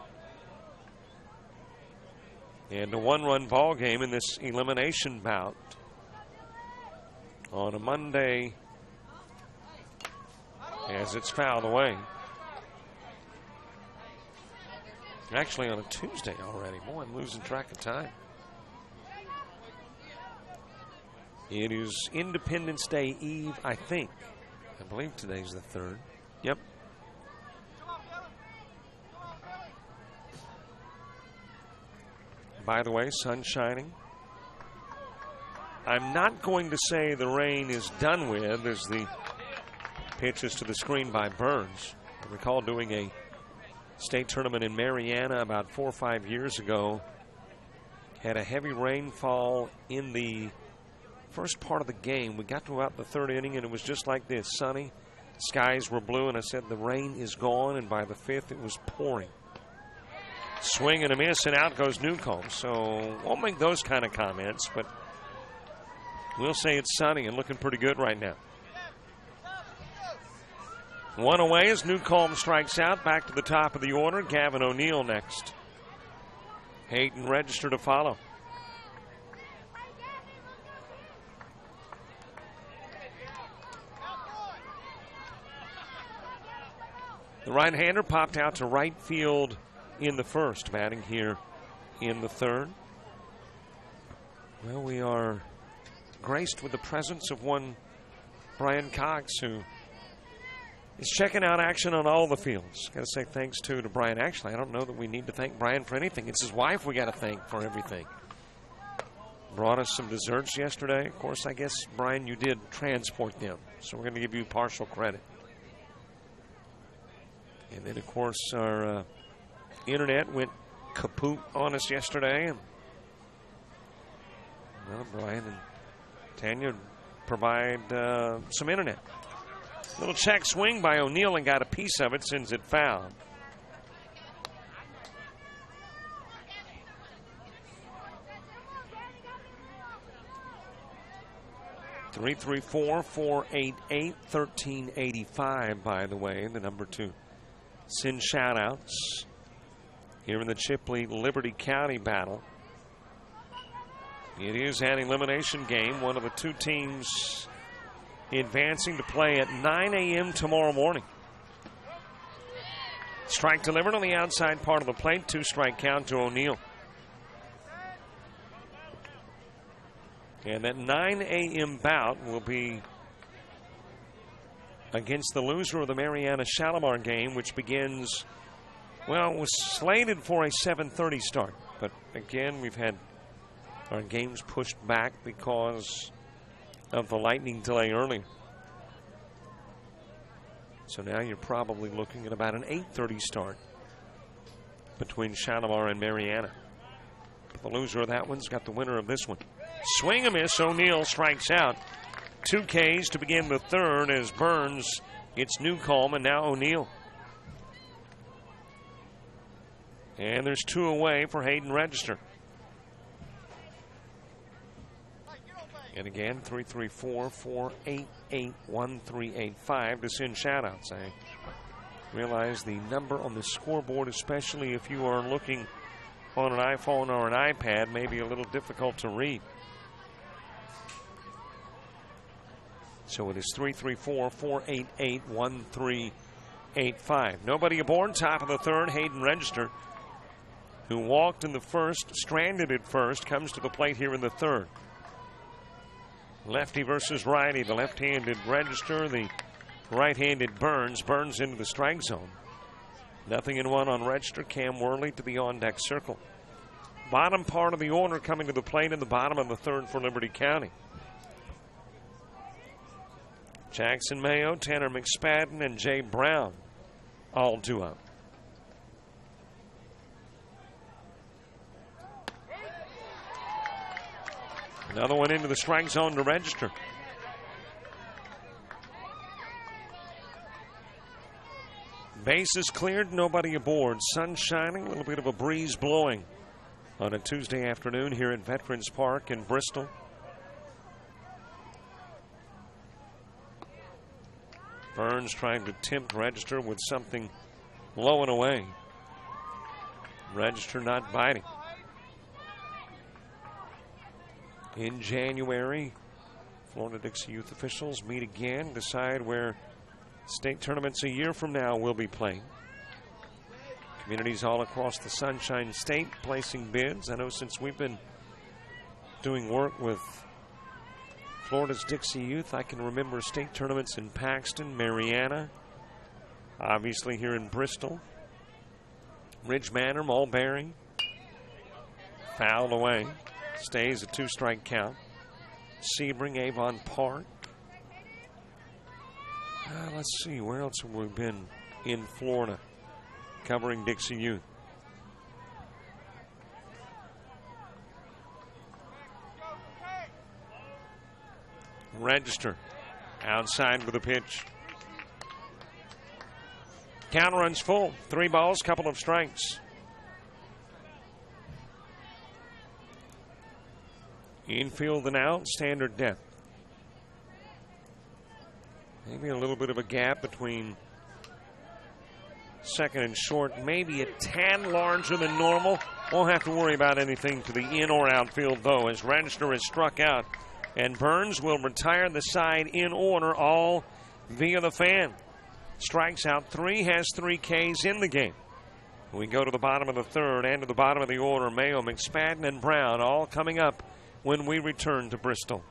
And a 1-run ball game in this elimination bout on a Monday as it's fouled away. Actually on a Tuesday already. Boy, I'm losing track of time. It is Independence Day Eve, I think. I believe today's the 3rd. Yep. By the way, sun shining. I'm not going to say the rain is done with as the pitch is to the screen by Burns. I recall doing a state tournament in Mariana about 4 or 5 years ago. Had a heavy rainfall in the first part of the game. We got to about the 3rd inning and it was just like this, sunny. Skies were blue and I said the rain is gone, and by the 5th it was pouring. Swing and a miss and out goes Newcomb. So won't make those kind of comments, but we'll say it's sunny and looking pretty good right now. 1 away as Newcomb strikes out. Back to the top of the order. Gavin O'Neill next. Hayden Register to follow. The right-hander popped out to right field in the first, batting here in the 3rd. Well, we are graced with the presence of one Brian Cox, who is checking out action on all the fields. Got to say thanks to Brian. Actually, I don't know that we need to thank Brian for anything. It's his wife we got to thank for everything. Brought us some desserts yesterday. Of course, I guess, Brian, you did transport them, so we're going to give you partial credit. And then, of course, our internet went kaput on us yesterday. And, well, Brian and Tanya provide some internet. Little check swing by O'Neill and got a piece of it, sends it foul. Three, 1385, by the way, the number to send shout-outs here in the Chipley Liberty County battle. It is an elimination game, one of the 2 teams advancing to play at 9 a.m. tomorrow morning. Strike delivered on the outside part of the plate, 2-strike count to O'Neill. And that 9 a.m. bout will be against the loser of the Mariana-Shalimar game, which begins, well, it was slated for a 7:30 start. But again, we've had our games pushed back because of the lightning delay earlier. So now you're probably looking at about an 8:30 start between Shalimar and Mariana. But the loser of that one's got the winner of this one. Swing a miss. O'Neill strikes out. 2 Ks to begin the 3rd as Burns gets Newcomb and now O'Neill. And there's 2 away for Hayden Register. And again, 334-488-1385 to send shout-outs. I realize the number on the scoreboard, especially if you are looking on an iPhone or an iPad, may be a little difficult to read. So it is 334-488-1385. Nobody aboard, top of the 3rd. Hayden Register, who walked in the first, stranded at first, comes to the plate here in the 3rd. Lefty versus righty. The left-handed Register, the right-handed Burns. Burns into the strike zone. 0-1 on Register. Cam Worley to the on-deck circle. Bottom part of the order coming to the plate in the bottom of the 3rd for Liberty County. Jackson Mayo, Tanner McSpadden, and Jay Brown all due up. Another one into the strike zone to Register. Bases cleared, nobody aboard. Sun shining, a little bit of a breeze blowing on a Tuesday afternoon here at Veterans Park in Bristol. Burns trying to tempt Register with something low and away. Register not biting. In January, Florida-Dixie youth officials meet again, decide where state tournaments a year from now will be played. Communities all across the Sunshine State placing bids. I know since we've been doing work with Florida's Dixie Youth, I can remember state tournaments in Paxton, Mariana, obviously here in Bristol, Ridge Manor, Mulberry. Fouled away. Stays a 2-strike count. Sebring, Avon Park. Let's see, where else have we been in Florida covering Dixie Youth? Register outside with a pitch. Count runs full. 3 balls, couple of strikes. Infield and out, standard depth. Maybe a little bit of a gap between second and short. Maybe a tad larger than normal. Won't have to worry about anything to the in or outfield, though, as Register is struck out. And Burns will retire the side in order, all via the fan. Strikes out 3, has 3 Ks in the game. We go to the bottom of the third and to the bottom of the order. Mayo, McSpadden, and Brown all coming up when we return to Bristol.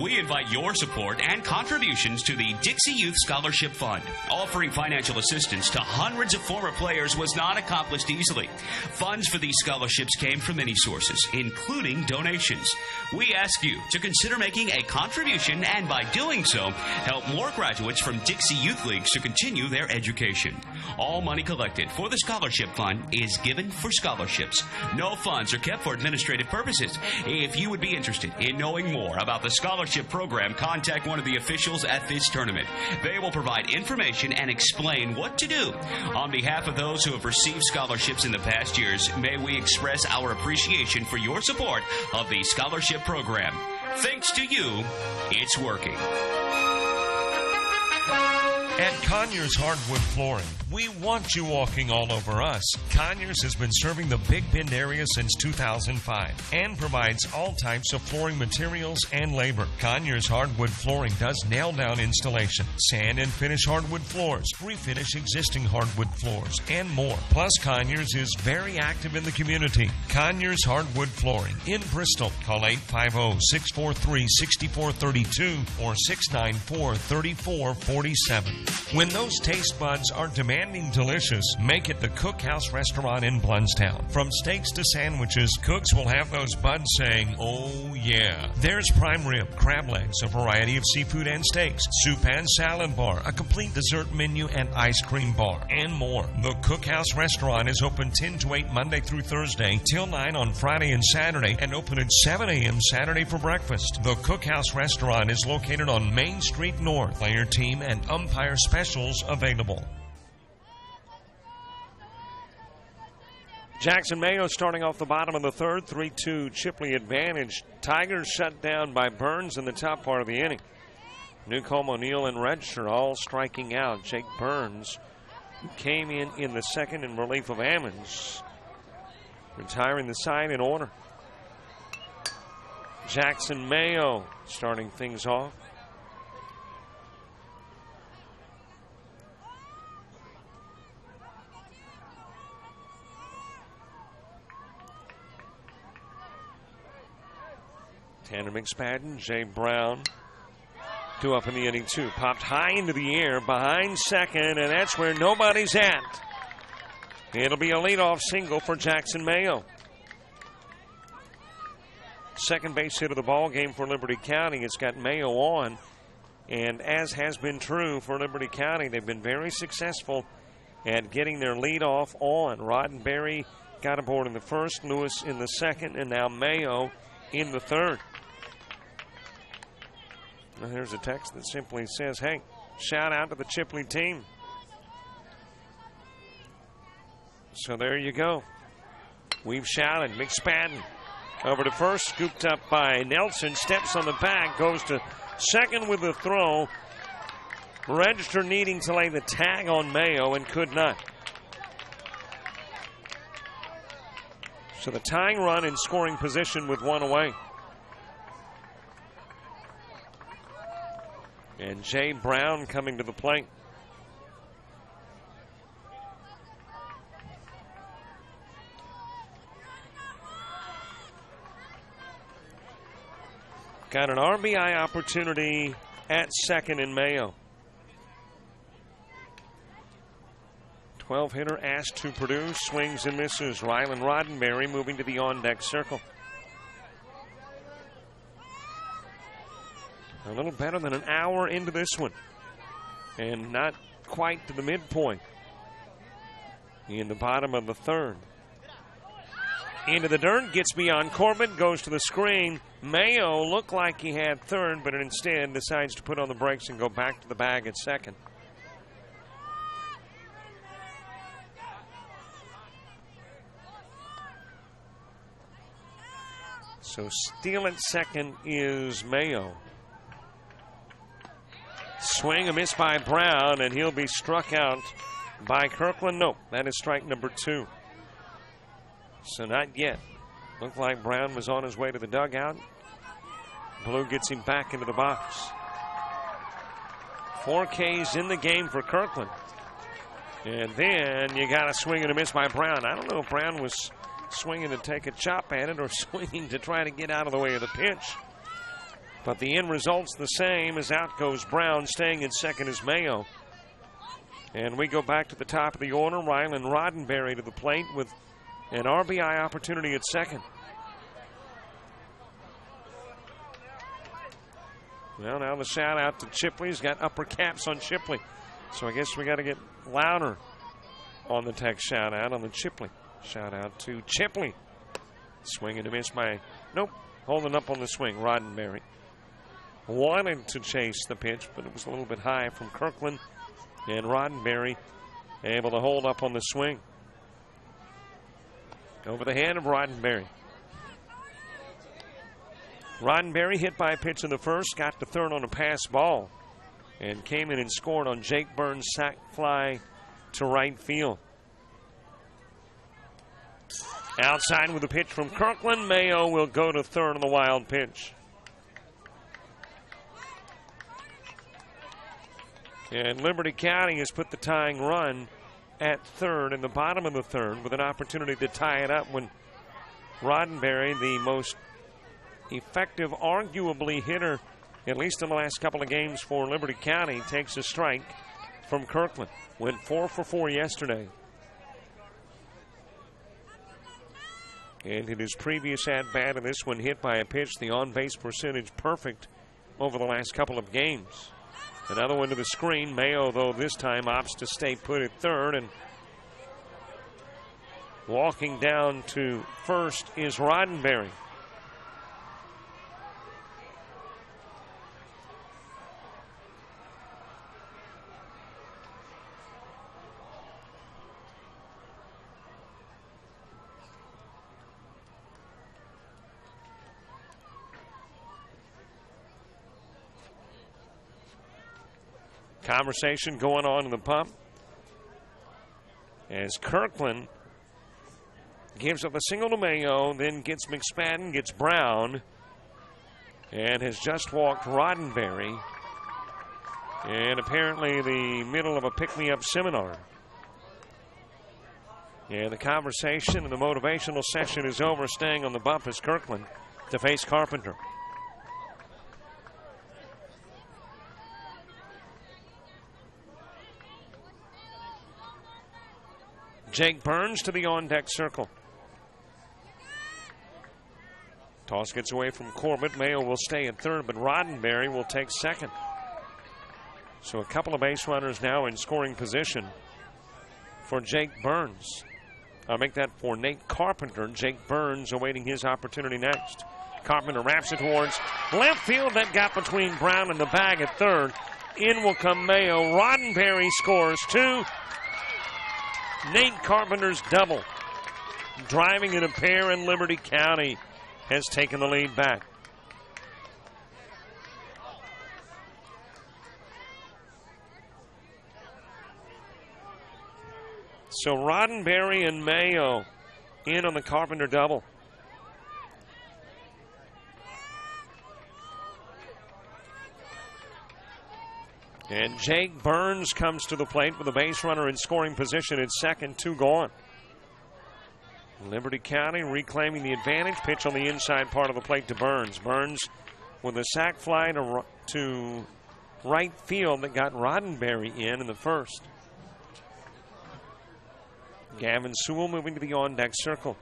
We invite your support and contributions to the Dixie Youth Scholarship Fund. Offering financial assistance to hundreds of former players was not accomplished easily. Funds for these scholarships came from many sources, including donations. We ask you to consider making a contribution and by doing so, help more graduates from Dixie Youth Leagues to continue their education. All money collected for the Scholarship Fund is given for scholarships. No funds are kept for administrative purposes. If you would be interested in knowing more about the scholarship program, contact one of the officials at this tournament. They will provide information and explain what to do. On behalf of those who have received scholarships in the past years, may we express our appreciation for your support of the scholarship program. Thanks to you, it's working. At Conyers Hardwood Flooring, we want you walking all over us. Conyers has been serving the Big Bend area since 2005 and provides all types of flooring materials and labor. Conyers Hardwood Flooring does nail-down installation, sand and finish hardwood floors, refinish existing hardwood floors, and more. Plus, Conyers is very active in the community. Conyers Hardwood Flooring in Bristol. Call 850-643-6432 or 694-3447. When those taste buds are demanding delicious, make it the Cookhouse Restaurant in Blountstown. From steaks to sandwiches, cooks will have those buds saying, oh yeah. There's prime rib, crab legs, a variety of seafood and steaks, soup and salad bar, a complete dessert menu and ice cream bar, and more. The Cookhouse Restaurant is open 10 to 8 Monday through Thursday, till 9 on Friday and Saturday, and open at 7 a.m. Saturday for breakfast. The Cookhouse Restaurant is located on Main Street North. Player, team, and umpire specials available. Jackson Mayo starting off the bottom of the third, 3-2 Chipley advantage. Tigers shut down by Burns in the top part of the inning. Newcomb, O'Neill, and Register all striking out. Jake Burns, who came in the second in relief of Ammons, retiring the side in order. Jackson Mayo starting things off. Tanner McSpadden, Jay Brown, 2 up in the inning, 2. Popped high into the air behind second, and that's where nobody's at. It'll be a leadoff single for Jackson Mayo. Second base hit of the ball game for Liberty County. It's got Mayo on, and as has been true for Liberty County, they've been very successful at getting their leadoff on. Roddenberry got aboard in the first, Lewis in the second, and now Mayo in the third. Now there's a text that simply says, hey, shout out to the Chipley team. So there you go. We've shouted. McSpadden over to first, scooped up by Nelson, steps on the back, goes to second with the throw. Register needing to lay the tag on Mayo and could not. So the tying run in scoring position with one away. And Jay Brown coming to the plate. Got an RBI opportunity at second in Mayo. 12-hitter asked to produce, swings and misses. Rylan Roddenberry moving to the on-deck circle. A little better than an hour into this one, and not quite to the midpoint. In the bottom of the third. Into the dirt, gets beyond Corbett, goes to the screen. Mayo looked like he had third, but instead decides to put on the brakes and go back to the bag at second. So steal at second is Mayo. Swing, a miss by Brown, and he'll be struck out by Kirkland. Nope, that is strike number 2. So not yet. Looked like Brown was on his way to the dugout. Blue gets him back into the box. 4 Ks in the game for Kirkland. And then you got a swing and a miss by Brown. I don't know if Brown was swinging to take a chop at it or swinging to try to get out of the way of the pitch. But the end result's the same as out goes Brown. Staying in second is Mayo. And we go back to the top of the order. Rylan Roddenberry to the plate with an RBI opportunity at second. Well, now the shout out to Chipley. He's got upper caps on Chipley. So I guess we got to get louder on the text shout out on the Chipley. Shout out to Chipley. Swing and a miss by, nope, holding up on the swing, Roddenberry. Wanted to chase the pitch, but it was a little bit high from Kirkland. And Roddenberry able to hold up on the swing. Over the hand of Roddenberry. Roddenberry hit by a pitch in the first, got to third on a pass ball, and came in and scored on Jake Burns' sac fly to right field. Outside with a pitch from Kirkland. Mayo will go to third on the wild pitch. And Liberty County has put the tying run at third in the bottom of the third with an opportunity to tie it up when Roddenberry, the most effective, arguably hitter, at least in the last couple of games for Liberty County, takes a strike from Kirkland. Went 4 for 4 yesterday. And in his previous at-bat and this one hit by a pitch, the on-base percentage perfect over the last couple of games. Another one to the screen. Mayo, though, this time opts to stay put at third. And walking down to first is Roddenberry. Conversation going on in the pump as Kirkland gives up a single to Mayo, then gets McSpadden, gets Brown, and has just walked Roddenberry. And apparently the middle of a pick-me-up seminar. And the conversation and the motivational session is over. Staying on the bump is Kirkland to face Carpenter. Jake Burns to the on-deck circle. Toss gets away from Corbett. Mayo will stay at third, but Roddenberry will take second. So a couple of base runners now in scoring position for Jake Burns. I'll make that for Nate Carpenter. Jake Burns awaiting his opportunity next. Carpenter wraps it towards left field. That got between Brown and the bag at third. In will come Mayo. Roddenberry scores 2. Nate Carpenter's double. Driving in a pair, and Liberty County has taken the lead back. So Roddenberry and Mayo in on the Carpenter double. And Jake Burns comes to the plate with a base runner in scoring position at second, 2 gone. Liberty County reclaiming the advantage. Pitch on the inside part of the plate to Burns. Burns with a sac fly to right field that got Roddenberry in the first. Gavin Sewell moving to the on-deck circle.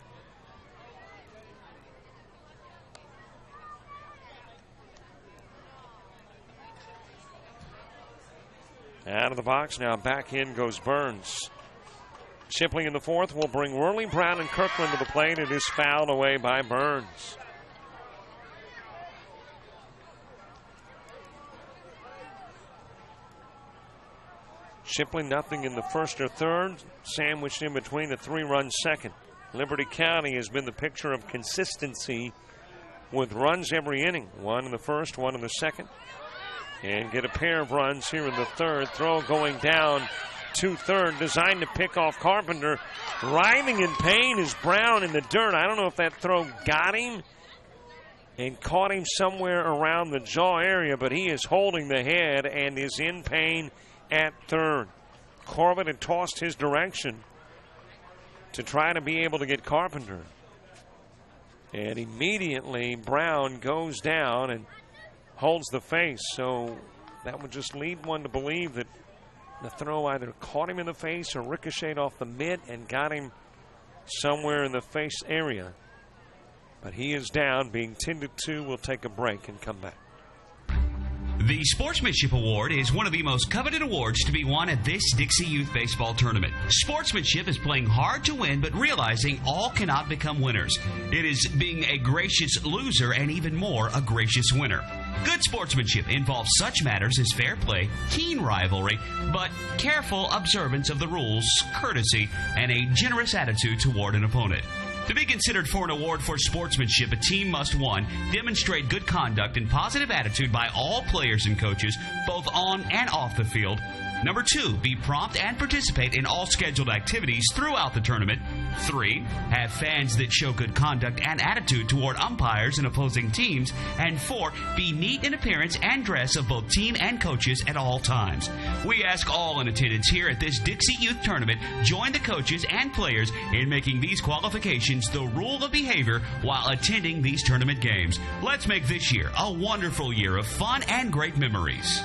Out of the box now, back in goes Burns. Chipley in the fourth will bring Worley, Brown, and Kirkland to the plate. It is fouled away by Burns. Chipley nothing in the first or third, sandwiched in between the 3-run second. Liberty County has been the picture of consistency with runs every inning. 1 in the first, 1 in the second. And get a pair of runs here in the third. Throw going down to third, designed to pick off Carpenter. Writhing in pain is Brown in the dirt. I don't know if that throw got him and caught him somewhere around the jaw area, but he is holding the head and is in pain at third. Corbett had tossed his direction to try to be able to get Carpenter. And immediately Brown goes down and holds the face, so that would just lead one to believe that the throw either caught him in the face or ricocheted off the mitt and got him somewhere in the face area. But he is down, being tended to. We'll take a break and come back. The Sportsmanship Award is one of the most coveted awards to be won at this Dixie Youth Baseball Tournament. Sportsmanship is playing hard to win, but realizing all cannot become winners. It is being a gracious loser and even more a gracious winner. Good sportsmanship involves such matters as fair play, keen rivalry, but careful observance of the rules, courtesy, and a generous attitude toward an opponent. To be considered for an award for sportsmanship, a team must, 1, demonstrate good conduct and positive attitude by all players and coaches, both on and off the field. Number 2, be prompt and participate in all scheduled activities throughout the tournament. 3, have fans that show good conduct and attitude toward umpires and opposing teams. And 4, be neat in appearance and dress of both team and coaches at all times. We ask all in attendance here at this Dixie Youth Tournament join the coaches and players in making these qualifications the rule of behavior while attending these tournament games. Let's make this year a wonderful year of fun and great memories.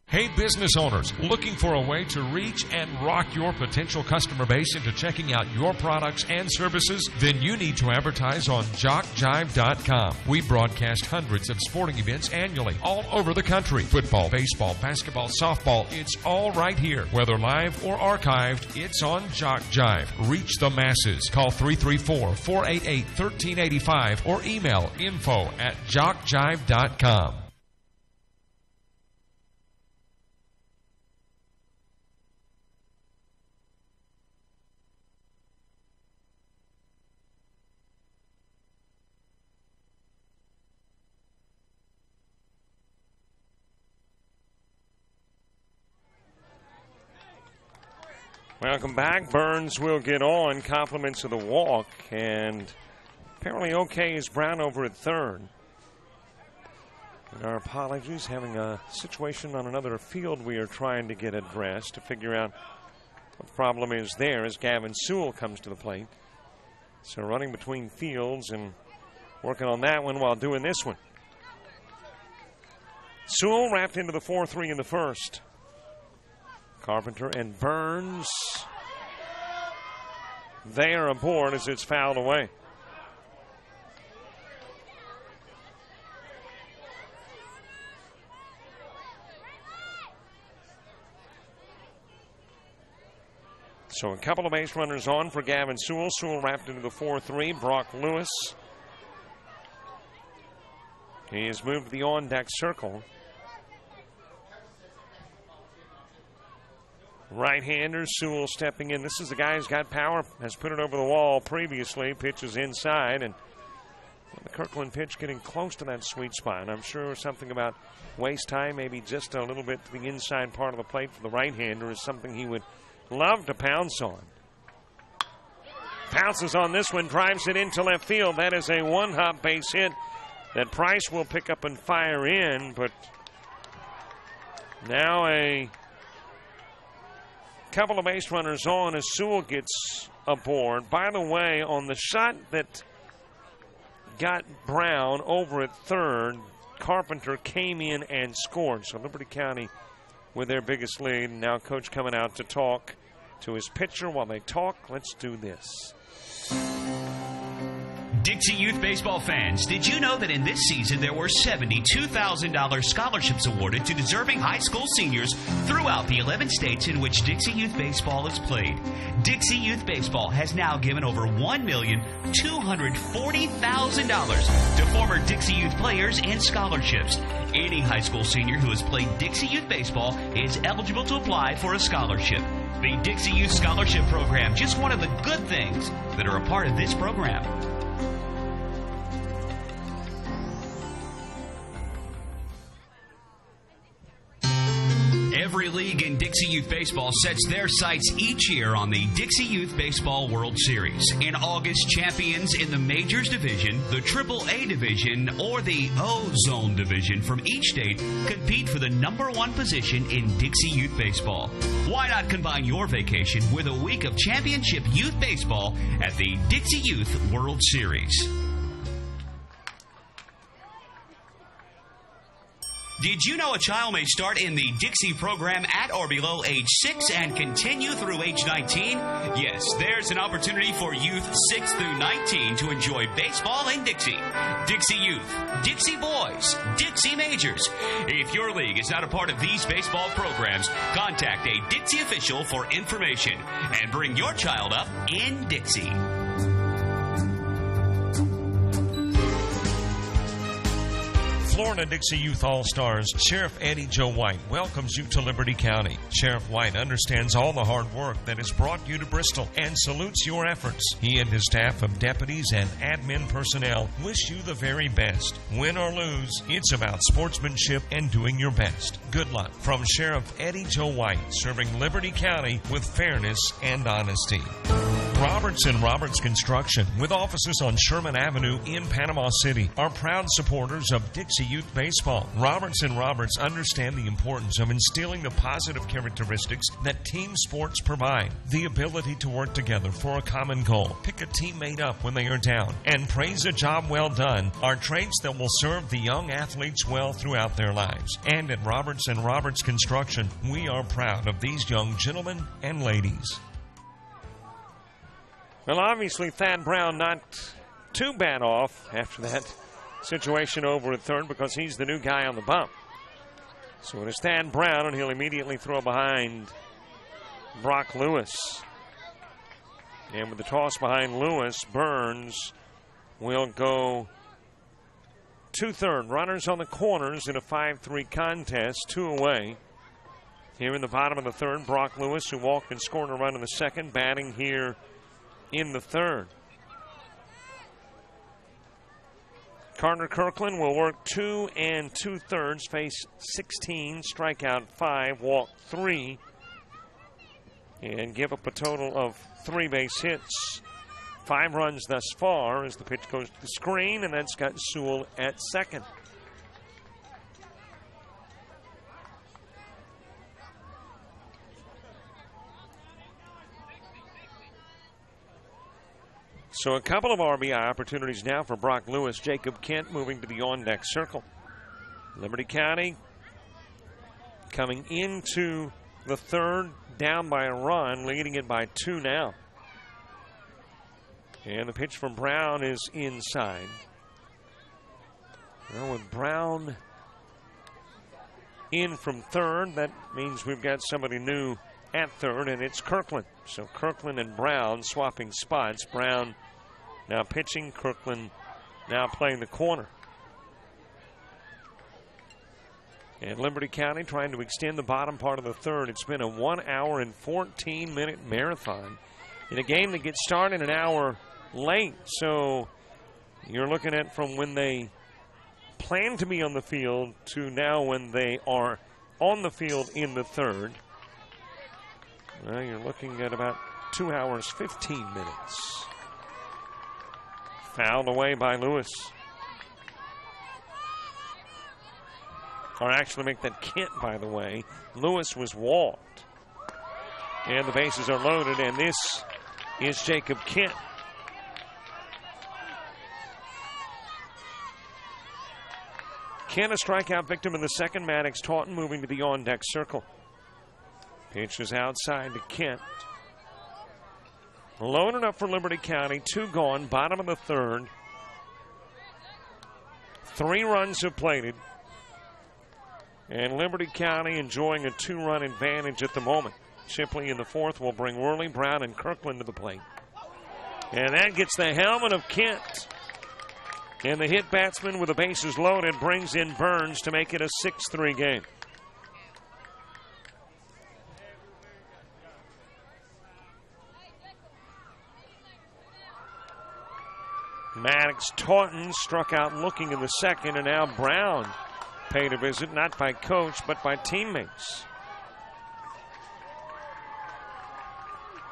Hey, business owners, looking for a way to reach and rock your potential customer base into checking out your products and services? Then you need to advertise on JockJive.com. We broadcast hundreds of sporting events annually all over the country. Football, baseball, basketball, softball, it's all right here. Whether live or archived, it's on JockJive. Reach the masses. Call 334-488-1385 or email info@JockJive.com. Welcome back. Burns will get on. Compliments of the walk. And apparently okay is Brown over at third. And our apologies. Having a situation on another field we are trying to get addressed to figure out what the problem is there as Gavin Sewell comes to the plate. So running between fields and working on that one while doing this one. Sewell wrapped into the 4-3 in the first. Carpenter and Burns, they are aboard as it's fouled away. So a couple of base runners on for Gavin Sewell. Sewell wrapped into the 4-3. Brock Lewis, he has moved to the on-deck circle. Right-hander, Sewell stepping in. This is the guy who's got power, has put it over the wall previously, pitches inside, and the Kirkland pitch getting close to that sweet spot. And I'm sure something about waist time, maybe just a little bit to the inside part of the plate for the right-hander is something he would love to pounce on. Pounces on this one, drives it into left field. That is a one-hop base hit that Price will pick up and fire in, but now a couple of base runners on as Sewell gets aboard. By the way, on the shot that got Brown over at third, Carpenter came in and scored. So Liberty County with their biggest lead. Now coach coming out to talk to his pitcher. While they talk, let's do this. Dixie Youth Baseball fans, did you know that in this season there were $72,000 scholarships awarded to deserving high school seniors throughout the 11 states in which Dixie Youth Baseball is played? Dixie Youth Baseball has now given over $1,240,000 to former Dixie Youth players and scholarships. Any high school senior who has played Dixie Youth Baseball is eligible to apply for a scholarship. The Dixie Youth Scholarship Program, just one of the good things that are a part of this program. Every league in Dixie Youth Baseball sets their sights each year on the Dixie Youth Baseball World Series. In August, champions in the Majors Division, the AAA Division, or the O-Zone Division from each state compete for the #1 position in Dixie Youth Baseball. Why not combine your vacation with a week of championship youth baseball at the Dixie Youth World Series? Did you know a child may start in the Dixie program at or below age 6 and continue through age 19? Yes, there's an opportunity for youth 6 through 19 to enjoy baseball in Dixie. Dixie Youth, Dixie Boys, Dixie Majors. If your league is not a part of these baseball programs, contact a Dixie official for information and bring your child up in Dixie. Florida Dixie Youth All-Stars Sheriff Eddie Joe White welcomes you to Liberty County. Sheriff White understands all the hard work that has brought you to Bristol and salutes your efforts. He and his staff of deputies and admin personnel wish you the very best. Win or lose, it's about sportsmanship and doing your best. Good luck from Sheriff Eddie Joe White, serving Liberty County with fairness and honesty. Roberts & Roberts Construction, with offices on Sherman Avenue in Panama City, are proud supporters of Dixie Youth Baseball. Roberts & Roberts understand the importance of instilling the positive characteristics that team sports provide. The ability to work together for a common goal, pick a teammate up when they are down, and praise a job well done are traits that will serve the young athletes well throughout their lives. And at Roberts & Roberts Construction, we are proud of these young gentlemen and ladies. Well, obviously, Thad Brown not too bad off after that situation over at third because he's the new guy on the bump. So it is Thad Brown, and he'll immediately throw behind Brock Lewis. And with the toss behind Lewis, Burns will go to third. Runners on the corners in a 5-3 contest, 2 away. Here in the bottom of the third, Brock Lewis, who walked and scored a run in the second, batting here in the third. Carter Kirkland will work 2 2/3, face 16, strike out 5, walk 3, and give up a total of 3 base hits. 5 runs thus far as the pitch goes to the screen, and that's got Sewell at second. So a couple of RBI opportunities now for Brock Lewis. Jacob Kent moving to the on-deck circle. Liberty County coming into the third, down by a run, leading it by 2 now. And the pitch from Brown is inside. Well, with Brown in from third, that means we've got somebody new at third, and it's Kirkland. So Kirkland and Brown swapping spots. Brown now pitching, Kirkland now playing the corner. And Liberty County trying to extend the bottom part of the third. It's been a 1 hour and 14-minute marathon in a game that gets started an hour late. So you're looking at from when they plan to be on the field to now when they are on the field in the third. Well, you're looking at about 2 hours, 15 minutes. Fouled away by Lewis. Or actually make that Kent, by the way. Lewis was walked. And the bases are loaded, and this is Jacob Kent. Kent, a strikeout victim in the second. Maddox Taunton moving to the on-deck circle. Pitch is outside to Kent. Loaded up for Liberty County. 2 gone, bottom of the third. 3 runs have plated. And Liberty County enjoying a 2-run advantage at the moment. Chipley in the fourth will bring Worley, Brown, and Kirkland to the plate. And that gets the helmet of Kent. And the hit batsman with the bases loaded brings in Burns to make it a 6-3 game. Maddox Taunton struck out looking in the second, and now Brown paid a visit, not by coach, but by teammates.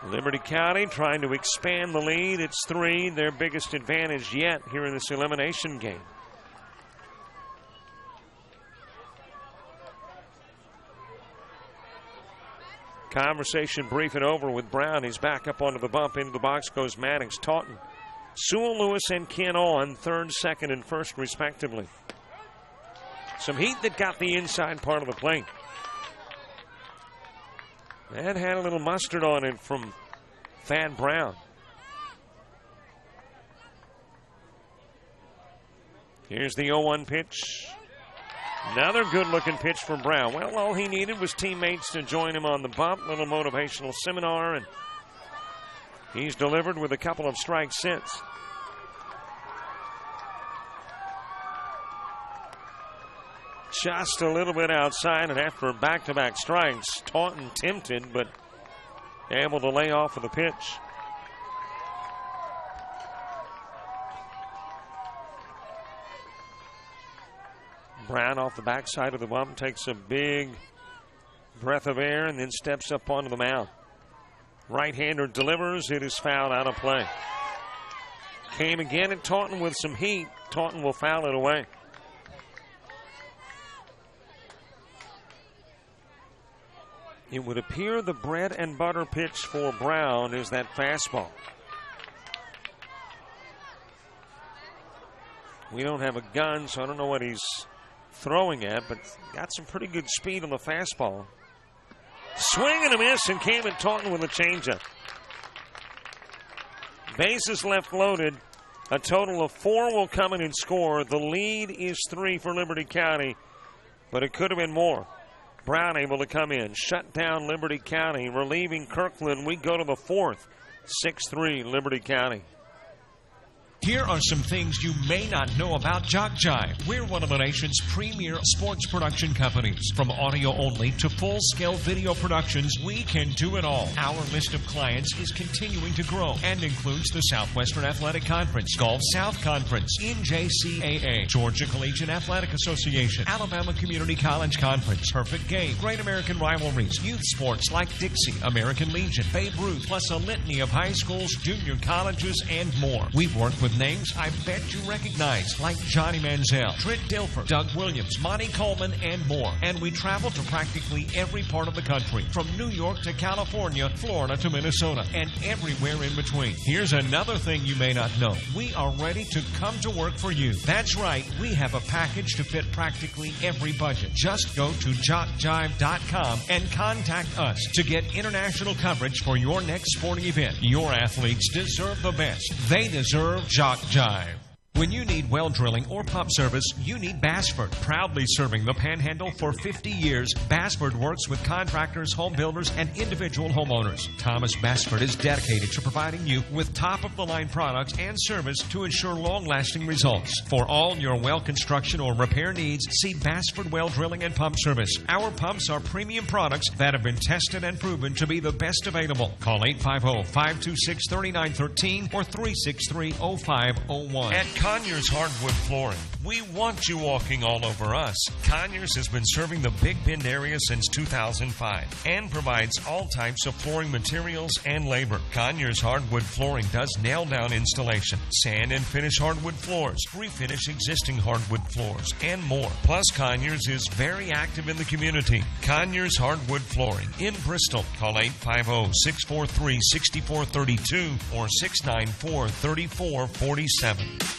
Liberty County trying to expand the lead. It's 3, their biggest advantage yet here in this elimination game. Conversation brief and over with Brown. He's back up onto the bump. Into the box goes Maddox Taunton. Sewell, Lewis, and Kent on third, second, and first respectively. Some heat that got the inside part of the plate. That had a little mustard on it from Thad Brown. Here's the 0-1 pitch. Another good-looking pitch from Brown. Well, all he needed was teammates to join him on the bump. Little motivational seminar, and he's delivered with a couple of strikes since. Just a little bit outside, and after back-to-back strikes, Taunton tempted, but able to lay off of the pitch. Brown off the backside of the bump, takes a big breath of air, and then steps up onto the mound. Right-hander delivers. It is fouled out of play. Came again at Taunton with some heat. Taunton will foul it away. It would appear the bread and butter pitch for Brown is that fastball. We don't have a gun, so I don't know what he's throwing at, but got some pretty good speed on the fastball. Swing and a miss, and came at Taunton with a changeup. Bases left loaded. A total of 4 will come in and score. The lead is 3 for Liberty County, but it could have been more. Brown able to come in, shut down Liberty County, relieving Kirkland. We go to the fourth, 6-3 Liberty County. Here are some things you may not know about Jock Jive. We're one of the nation's premier sports production companies. From audio only to full-scale video productions, we can do it all. Our list of clients is continuing to grow and includes the Southwestern Athletic Conference, Gulf South Conference, NJCAA, Georgia Collegiate Athletic Association, Alabama Community College Conference, Perfect Game, Great American Rivalries, youth sports like Dixie, American Legion, Babe Ruth, plus a litany of high schools, junior colleges, and more. We've worked with names I bet you recognize, like Johnny Manziel, Trent Dilfer, Doug Williams, Monty Coleman, and more. And we travel to practically every part of the country, from New York to California, Florida to Minnesota, and everywhere in between. Here's another thing you may not know. We are ready to come to work for you. That's right, we have a package to fit practically every budget. Just go to jockjive.com and contact us to get international coverage for your next sporting event. Your athletes deserve the best. They deserve Jock Jive. When you need well drilling or pump service, you need Bassford. Proudly serving the Panhandle for 50 years, Bassford works with contractors, home builders, and individual homeowners. Thomas Bassford is dedicated to providing you with top-of-the-line products and service to ensure long-lasting results. For all your well construction or repair needs, see Bassford Well Drilling and Pump Service. Our pumps are premium products that have been tested and proven to be the best available. Call 850-526-3913 or 363-0501. At Conyers Hardwood Flooring, we want you walking all over us. Conyers has been serving the Big Bend area since 2005 and provides all types of flooring materials and labor. Conyers Hardwood Flooring does nail-down installation, sand and finish hardwood floors, refinish existing hardwood floors, and more. Plus, Conyers is very active in the community. Conyers Hardwood Flooring in Bristol. Call 850-643-6432 or 694-3447.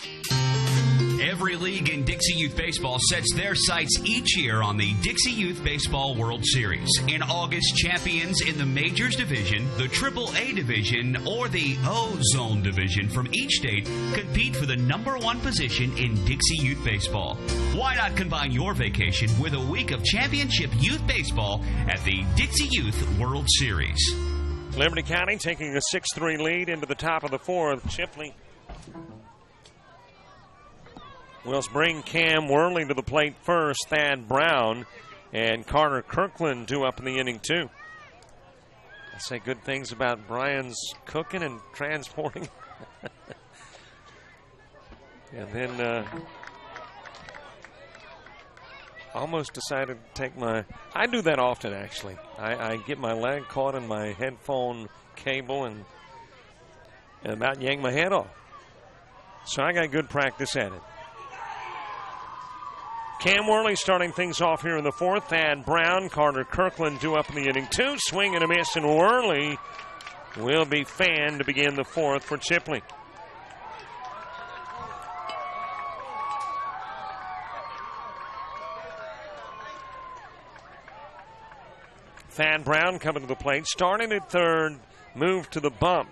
Every league in Dixie Youth Baseball sets their sights each year on the Dixie Youth Baseball World Series. In August, champions in the Majors Division, the AAA Division, or the O-Zone Division from each state compete for the #1 position in Dixie Youth Baseball. Why not combine your vacation with a week of championship youth baseball at the Dixie Youth World Series? Liberty County taking a 6-3 lead into the top of the fourth. Chipley will bring Cam Worley to the plate first. Thad Brown and Carter Kirkland due up in the inning, too. I say good things about Brian's cooking and transporting. And then almost decided to take my... I do that often, actually. I get my leg caught in my headphone cable and about yank my head off. So I got good practice at it. Cam Worley starting things off here in the fourth. Thad Brown, Carter Kirkland due up in the inning, 2. Swing and a miss, and Worley will be fanned to begin the fourth for Chipley. Thad Brown coming to the plate, starting at third, moved to the bump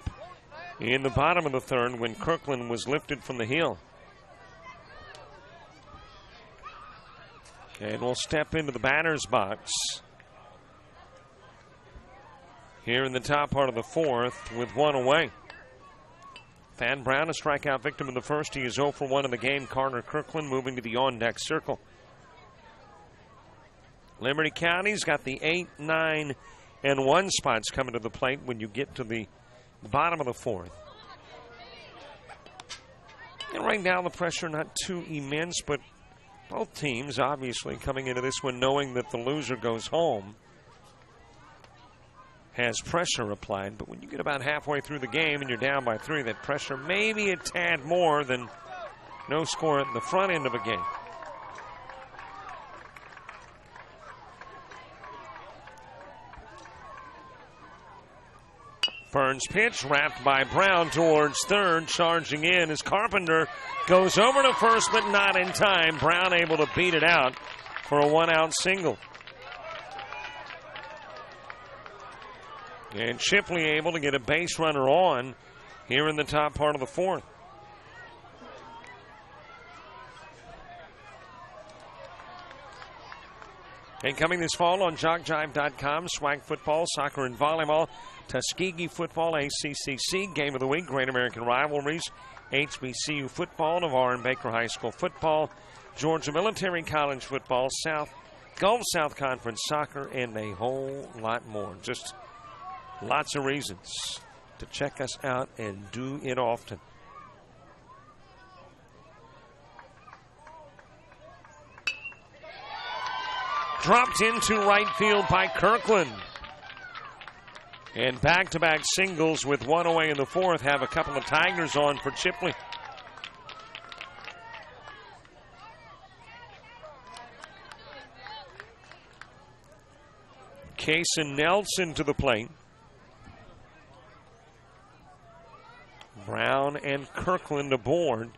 in the bottom of the third when Kirkland was lifted from the hill. And we'll step into the batter's box here in the top part of the fourth with one away. Thad Brown, a strikeout victim in the first. He is 0 for 1 in the game. Carter Kirkland moving to the on-deck circle. Liberty County's got the 8, 9, and 1 spots coming to the plate when you get to the bottom of the fourth. And right now the pressure not too immense, but both teams obviously coming into this one knowing that the loser goes home has pressure applied. But when you get about halfway through the game and you're down by 3, that pressure may be a tad more than no score at the front end of a game. Burns pitch wrapped by Brown towards third. Charging in as Carpenter goes over to first, but not in time. Brown able to beat it out for a 1-out single. And Chipley able to get a base runner on here in the top part of the fourth. And coming this fall on JockJive.com, swag football, soccer and volleyball, Tuskegee football, ACCC, game of the week, Great American Rivalries, HBCU football, Navarre and Baker High School football, Georgia Military College football, Gulf South Conference soccer, and a whole lot more. Just lots of reasons to check us out and do it often. Dropped into right field by Kirkland. And back-to-back singles with one away in the fourth have a couple of Tigers on for Chipley. Cason Nelson to the plate. Brown and Kirkland aboard.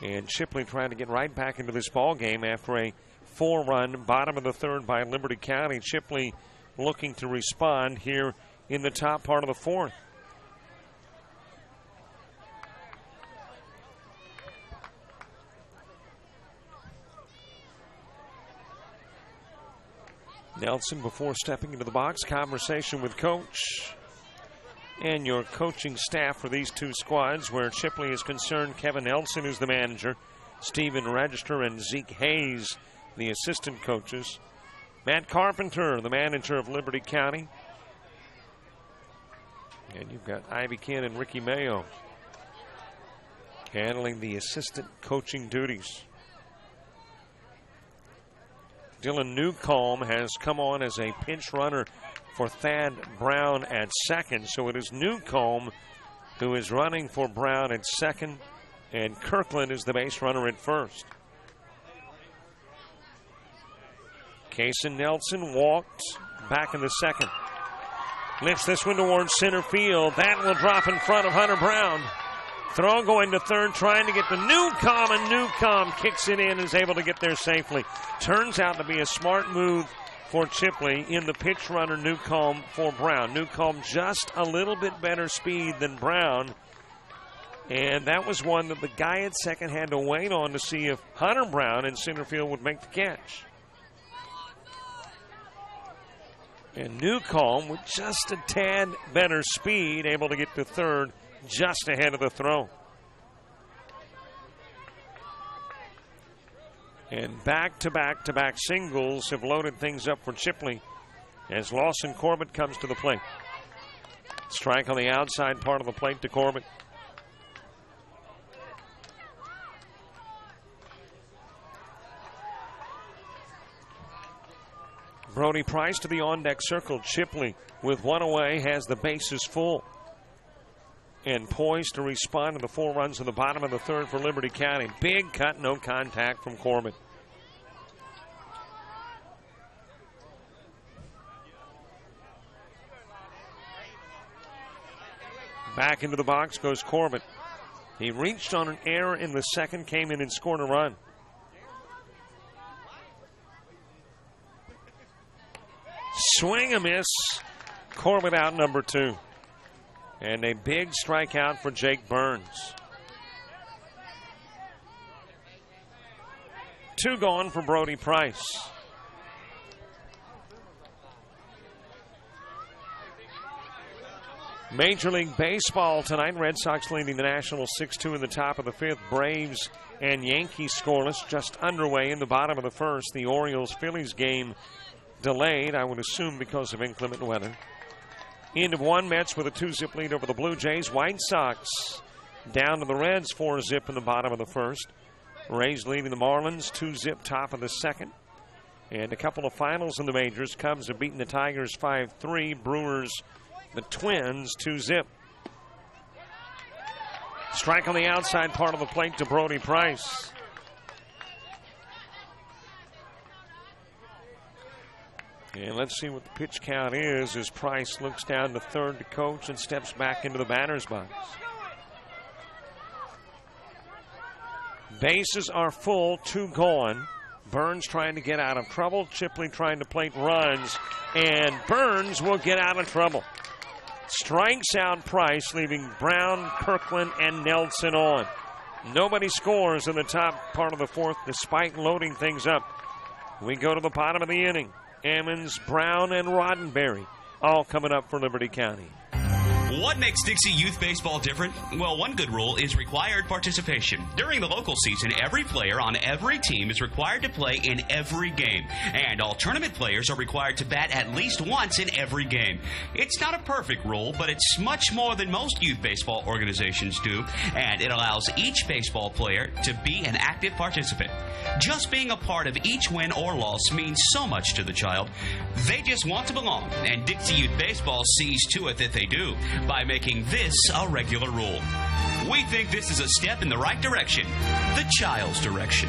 And Chipley trying to get right back into this ball game after a 4-run bottom of the third by Liberty County. Chipley looking to respond here in the top part of the fourth. Nelson, before stepping into the box, conversation with coach and your coaching staff for these two squads. Where Chipley is concerned, Kevin Nelson is the manager, Stephen Register and Zeke Hayes, the assistant coaches. Matt Carpenter, the manager of Liberty County. And you've got Ivy Ken and Ricky Mayo handling the assistant coaching duties. Dylan Newcomb has come on as a pinch runner for Thad Brown at second. So it is Newcomb who is running for Brown at second, and Kirkland is the base runner at first. Kason Nelson walked back in the second. Lifts this one towards center field. That will drop in front of Hunter Brown. Throw going to third, trying to get to Newcomb, and Newcomb kicks it in and is able to get there safely. Turns out to be a smart move for Chipley in the pitch runner Newcomb for Brown. Newcomb just a little bit better speed than Brown. And that was one that the guy at second had to wait on to see if Hunter Brown in center field would make the catch. And Newcomb, with just a tad better speed, able to get to third just ahead of the throw. And back-to-back-to-back singles have loaded things up for Chipley as Lawson Corbett comes to the plate. Strike on the outside part of the plate to Corbett. Brody Price to the on-deck circle. Chipley, with one away, has the bases full and poised to respond to the 4 runs in the bottom of the third for Liberty County. Big cut, no contact from Corbett. Back into the box goes Corbett. He reached on an error in the second, came in and scored a run. Swing a miss. Corbett out, number 2. And a big strikeout for Jake Burns. 2 gone for Brody Price. Major League Baseball tonight. Red Sox leading the Nationals 6-2 in the top of the 5th. Braves and Yankees scoreless, just underway in the bottom of the 1st. The Orioles-Phillies game delayed, I would assume because of inclement weather. End of 1, Mets with a 2-zip lead over the Blue Jays. White Sox down to the Reds, 4-zip in the bottom of the 1st. Rays leading the Marlins, 2-zip top of the 2nd. And a couple of finals in the majors. Cubs have beaten the Tigers 5-3. Brewers, the Twins, 2-zip. Strike on the outside part of the plate to Brody Price. And let's see what the pitch count is as Price looks down to third to coach and steps back into the batter's box. Bases are full, 2 gone. Burns trying to get out of trouble. Chipley trying to plate runs. And Burns will get out of trouble. Strikes out Price, leaving Brown, Kirkland, and Nelson on. Nobody scores in the top part of the 4th despite loading things up. We go to the bottom of the inning. Ammons, Brown, and Roddenberry all coming up for Liberty County. What makes Dixie Youth Baseball different? Well, one good rule is required participation. During the local season, every player on every team is required to play in every game. And all tournament players are required to bat at least once in every game. It's not a perfect rule, but it's much more than most youth baseball organizations do. And it allows each baseball player to be an active participant. Just being a part of each win or loss means so much to the child. They just want to belong. And Dixie Youth Baseball sees to it that they do by making this a regular rule. We think this is a step in the right direction, the child's direction.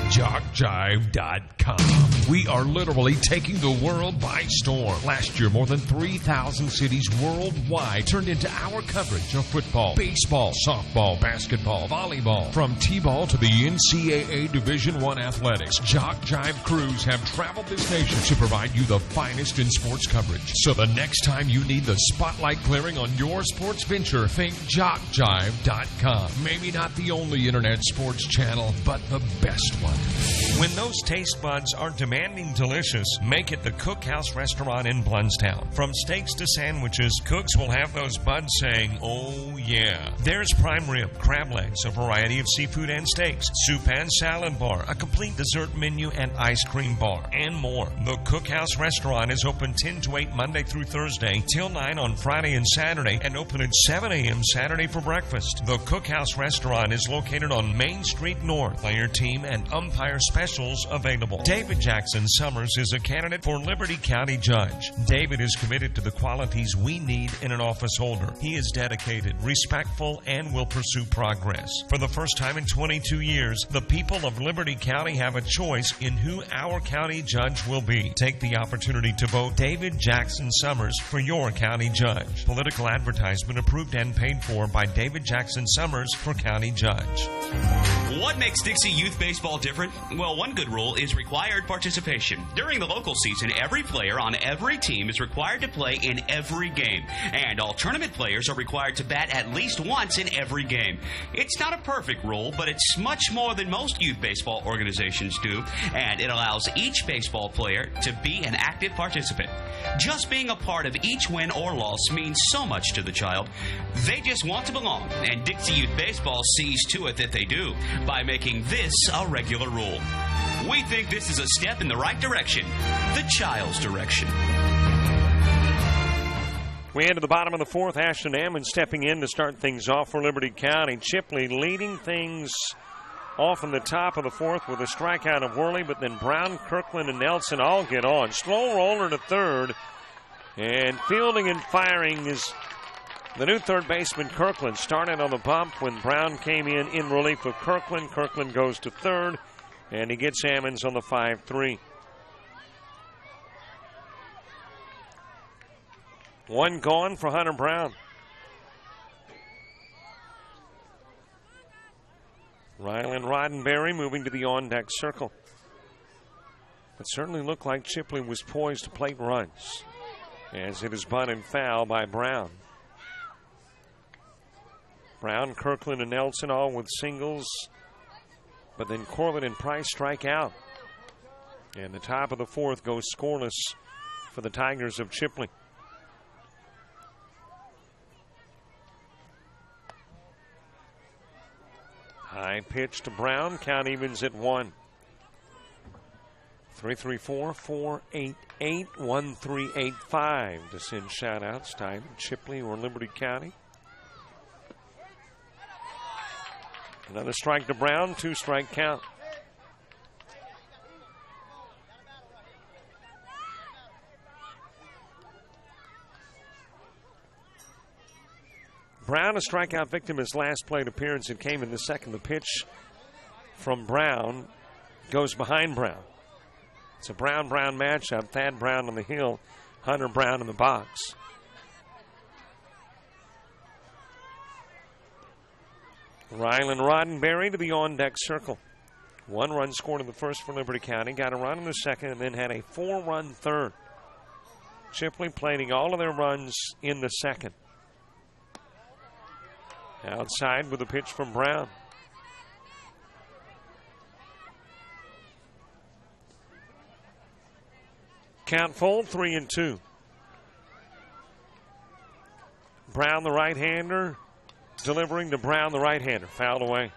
JockJive.com. We are literally taking the world by storm. Last year, more than 3,000 cities worldwide turned into our coverage of football, baseball, softball, basketball, volleyball. From T-ball to the NCAA Division I athletics, Jock Jive crews have traveled this nation to provide you the finest in sports coverage. So the next time you need the spotlight clearing on your sports venture, think JockJive.com. Maybe not the only internet sports channel, but the best one. When those taste buds are demanding delicious, make it the Cookhouse Restaurant in Blountstown. From steaks to sandwiches, cooks will have those buds saying, "Oh yeah." There's prime rib, crab legs, a variety of seafood and steaks, soup and salad bar, a complete dessert menu and ice cream bar, and more. The Cookhouse Restaurant is open 10 to 8 Monday through Thursday, till 9 on Friday and Saturday, and open at 7 a.m. Saturday for breakfast. The Cookhouse Restaurant is located on Main Street North. Player team and umpire specials available. David Jackson Summers is a candidate for Liberty County Judge. David is committed to the qualities we need in an office holder. He is dedicated, respectful, and will pursue progress. For the first time in 22 years, the people of Liberty County have a choice in who our county judge will be. Take the opportunity to vote David Jackson Summers for your county judge. Political advertisement approved and paid for by David Jackson Summers for county judge. What makes Dixie Youth Baseball different? Well, one good rule is required participation. During the local season, every player on every team is required to play in every game, and all tournament players are required to bat at least once in every game. It's not a perfect rule, but it's much more than most youth baseball organizations do, and it allows each baseball player to be an active participant. Just being a part of each win or loss means so much to the child. They just want to belong, and Dixie Youth Baseball sees to it that they do by making this a regular rule. We think this is a step in the right direction, the child's direction. We head to the bottom of the fourth. Ashton Ammon stepping in to start things off for Liberty County. Chipley leading things off in the top of the fourth with a strikeout of Worley, but then Brown, Kirkland, and Nelson all get on. Slow roller to third, and fielding and firing is the new third baseman, Kirkland. Started on the bump when Brown came in relief of Kirkland. Kirkland goes to third, and he gets Ammons on the 5-3. One gone for Hunter Brown. Rylan Roddenberry moving to the on-deck circle. It certainly looked like Chipley was poised to plate runs, as it is bunted foul by Brown. Brown, Kirkland, and Nelson all with singles, but then Corbett and Price strike out. And the top of the fourth goes scoreless for the Tigers of Chipley. High pitch to Brown. Count evens at 1. 334-488-1385 to send shout-outs to either Chipley or Liberty County. Another strike to Brown. 2-strike count. Brown, a strikeout victim, his last plate appearance. It came in the second. The pitch from Brown goes behind Brown. It's a Brown-Brown matchup. Thad Brown on the hill, Hunter Brown in the box. Rylan Roddenberry to the on-deck circle. 1 run scored in the first for Liberty County. Got a run in the second and then had a 4-run third. Chipley plating all of their runs in the second. Outside with a pitch from Brown. Count full, 3-2. Brown, the right-hander, delivering to Brown, the right-hander. Fouled away.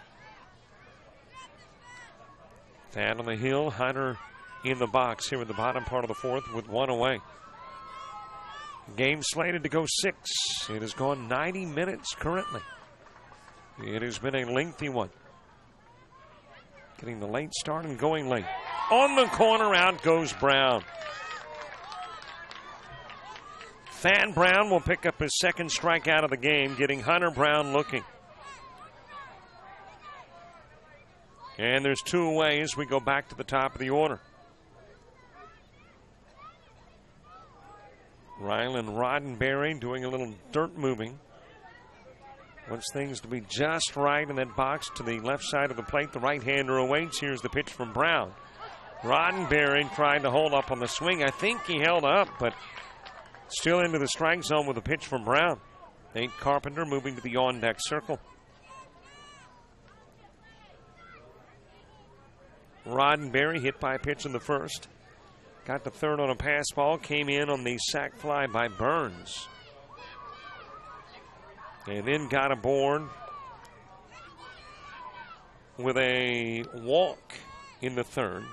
Thad on the hill, Hunter in the box here in the bottom part of the fourth with 1 away. Game slated to go 6. It has gone 90 minutes currently. It has been a lengthy one. Getting the late start and going late. On the corner, out goes Brown. Thad Brown will pick up his second strikeout of the game, getting Hunter Brown looking. And there's 2 away as we go back to the top of the order. Rylan Roddenberry doing a little dirt moving. Wants things to be just right in that box to the left side of the plate. The right-hander awaits. Here's the pitch from Brown. Roddenberry tried to hold up on the swing. I think he held up, but still into the strike zone with a pitch from Brown. Nate Carpenter moving to the on-deck circle. Roddenberry hit by a pitch in the first. Got the third on a pass ball. Came in on the sac fly by Burns. And then got aboard with a walk in the third.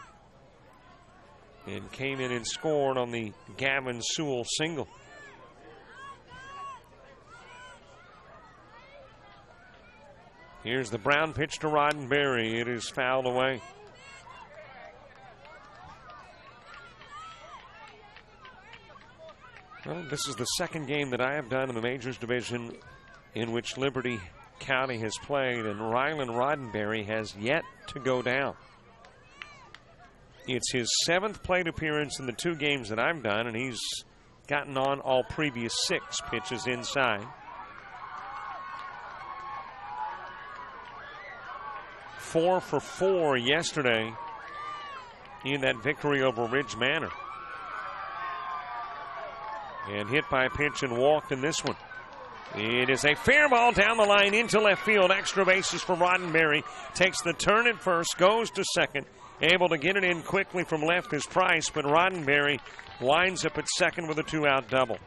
And came in and scored on the Gavin Sewell single. Here's the Brown pitch to Roddenberry. It is fouled away. Well, this is the second game that I have done in the Majors Division in which Liberty County has played, and Rylan Roddenberry has yet to go down. It's his 7th plate appearance in the 2 games that I've done, and he's gotten on all previous 6 pitches inside. 4 for 4 yesterday in that victory over Ridge Manor. And hit by a pitch and walked in this one. It is a fair ball down the line into left field. Extra bases for Roddenberry. Takes the turn at first, goes to second. Able to get it in quickly from left is Price, but Roddenberry winds up at second with a 2-out double.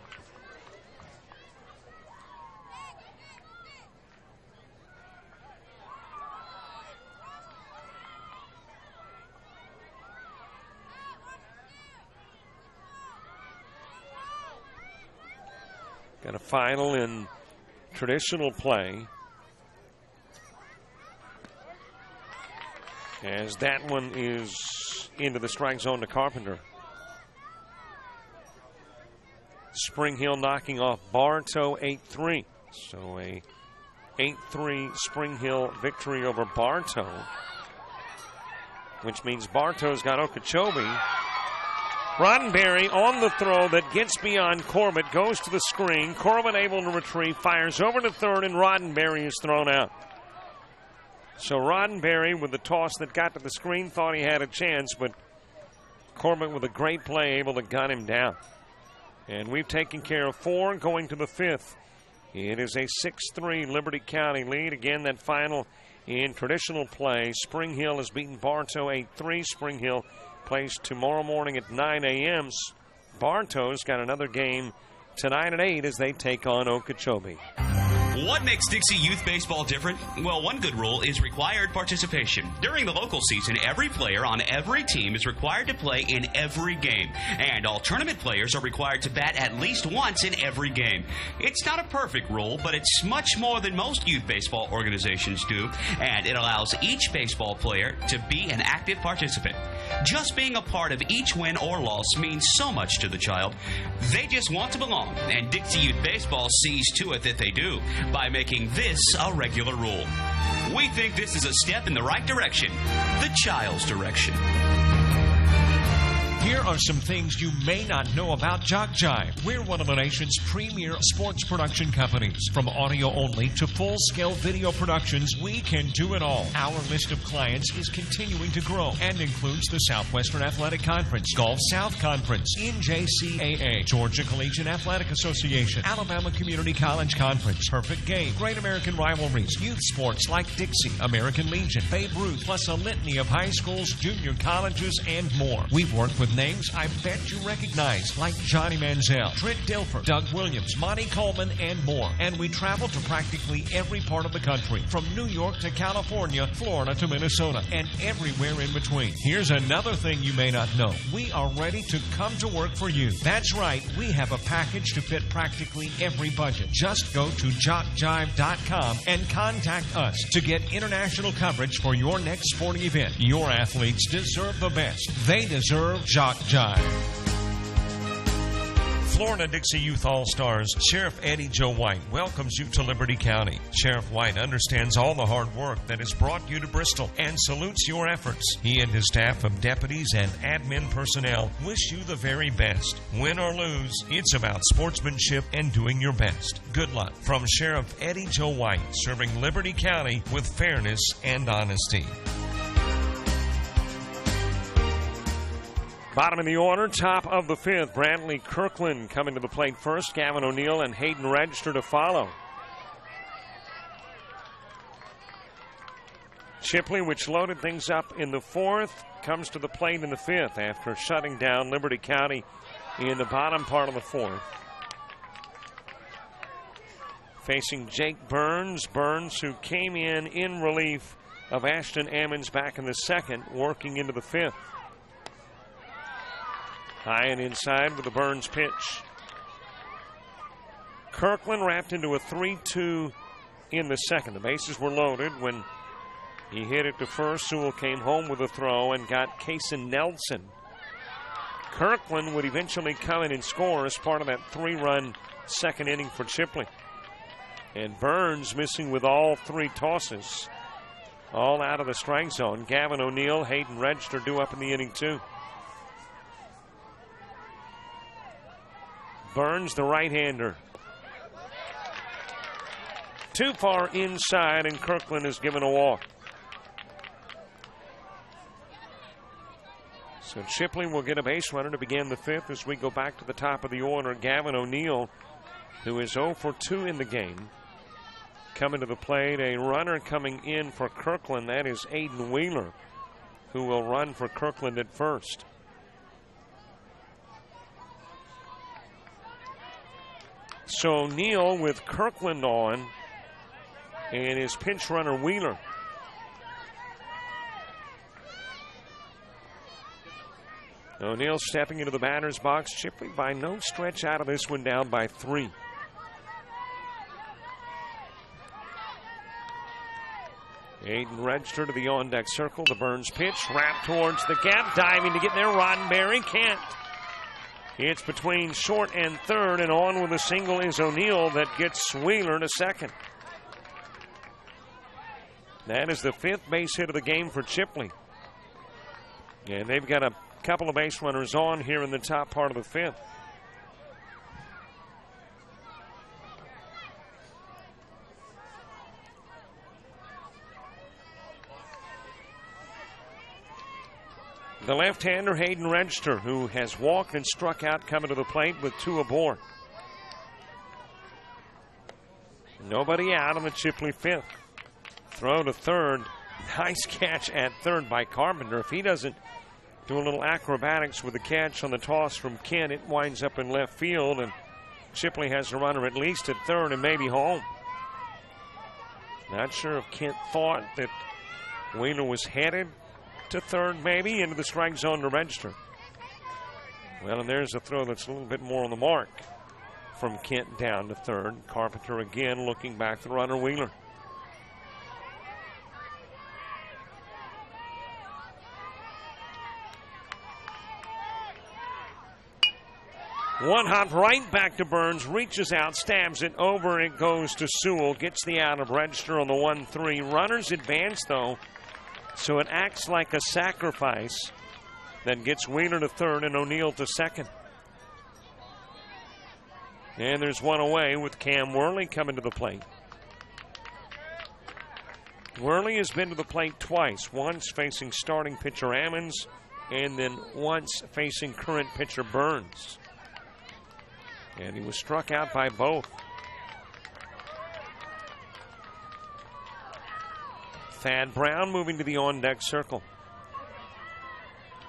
Got a final in traditional play. As that one is into the strike zone to Carpenter. Spring Hill knocking off Bartow 8-3. So a 8-3 Spring Hill victory over Bartow, which means Bartow's got Okeechobee. Roddenberry on the throw that gets beyond Corbett, goes to the screen. Corbett able to retrieve, fires over to third, and Roddenberry is thrown out. So Roddenberry, with the toss that got to the screen, thought he had a chance, but Corbett with a great play able to gun him down. And we've taken care of 4 going to the 5th. It is a 6-3 Liberty County lead. Again, that final in traditional play. Spring Hill has beaten Bartow 8-3. Spring Hill plays tomorrow morning at 9 a.m. Bartow's got another game tonight at 8 as they take on Okeechobee. What makes Dixie Youth Baseball different? Well, one good rule is required participation. During the local season, every player on every team is required to play in every game. And all tournament players are required to bat at least once in every game. It's not a perfect rule, but it's much more than most youth baseball organizations do. And it allows each baseball player to be an active participant. Just being a part of each win or loss means so much to the child. They just want to belong, and Dixie Youth Baseball sees to it that they do by making this a regular rule. We think this is a step in the right direction, the child's direction. Here are some things you may not know about Jock Jive. We're one of the nation's premier sports production companies. From audio only to full-scale video productions, we can do it all. Our list of clients is continuing to grow and includes the Southwestern Athletic Conference, Gulf South Conference, NJCAA, Georgia Collegiate Athletic Association, Alabama Community College Conference, Perfect Game, Great American Rivalries, youth sports like Dixie, American Legion, Babe Ruth, plus a litany of high schools, junior colleges, and more. We've worked with names I bet you recognize, like Johnny Manziel, Trent Dilfer, Doug Williams, Monty Coleman, and more. And we travel to practically every part of the country, from New York to California, Florida to Minnesota, and everywhere in between. Here's another thing you may not know. We are ready to come to work for you. That's right, we have a package to fit practically every budget. Just go to jockjive.com and contact us to get international coverage for your next sporting event. Your athletes deserve the best. They deserve Jock Jive. Florida Dixie Youth All-Stars Sheriff Eddie Joe White welcomes you to Liberty County. Sheriff White understands all the hard work that has brought you to Bristol and salutes your efforts. He and his staff of deputies and admin personnel wish you the very best. Win or lose, it's about sportsmanship and doing your best. Good luck from Sheriff Eddie Joe White, serving Liberty County with fairness and honesty. Bottom of the order, top of the 5th. Brantley Kirkland coming to the plate first. Gavin O'Neill and Hayden Register to follow. Chipley, which loaded things up in the fourth, comes to the plate in the fifth after shutting down Liberty County in the bottom part of the fourth. Facing Jake Burns. Burns, who came in relief of Ashton Ammons back in the second, working into the fifth. High and inside with the Burns pitch. Kirkland wrapped into a 3-2 in the second. The bases were loaded when he hit it to first. Sewell came home with a throw and got Kason Nelson. Kirkland would eventually come in and score as part of that 3-run second inning for Chipley. And Burns missing with all 3 tosses. All out of the strike zone. Gavin O'Neill, Hayden Register due up in the inning too. Burns, the right-hander. Too far inside, and Kirkland is given a walk. So Chipley will get a base runner to begin the fifth as we go back to the top of the order. Gavin O'Neill, who is 0 for 2 in the game, coming to the plate. A runner coming in for Kirkland. That is Aiden Wheeler, who will run for Kirkland at first. So O'Neill with Kirkland on, and his pinch runner Wheeler. O'Neill stepping into the batter's box. Chipley by no stretch out of this one, down by 3. Aiden Register to the on-deck circle. The Burns pitch wrapped towards the gap. Diving to get there. Roddenberry can't. It's between short and third, and on with a single is O'Neill that gets Wheeler to second. That is the 5th base hit of the game for Chipley. And they've got a couple of base runners on here in the top part of the 5th. The left-hander, Hayden Register, who has walked and struck out coming to the plate with 2 aboard. Nobody out on the Chipley 5th. Throw to third. Nice catch at third by Carpenter. If he doesn't do a little acrobatics with the catch on the toss from Kent, it winds up in left field, and Chipley has a runner at least at third and maybe home. Not sure if Kent thought that Wheeler was headed to third, maybe into the strike zone to Register. Well, and there's a throw that's a little bit more on the mark from Kent down to third. Carpenter again looking back to the runner Wheeler. One hop right back to Burns, reaches out, stabs it over, it goes to Sewell, gets the out of Register on the 1-3. Runners advance though, so it acts like a sacrifice that gets Wheeler to third and O'Neill to second. And there's one away with Cam Worley coming to the plate. Worley has been to the plate twice, once facing starting pitcher Ammons and then once facing current pitcher Burns. And he was struck out by both. Thad Brown moving to the on-deck circle.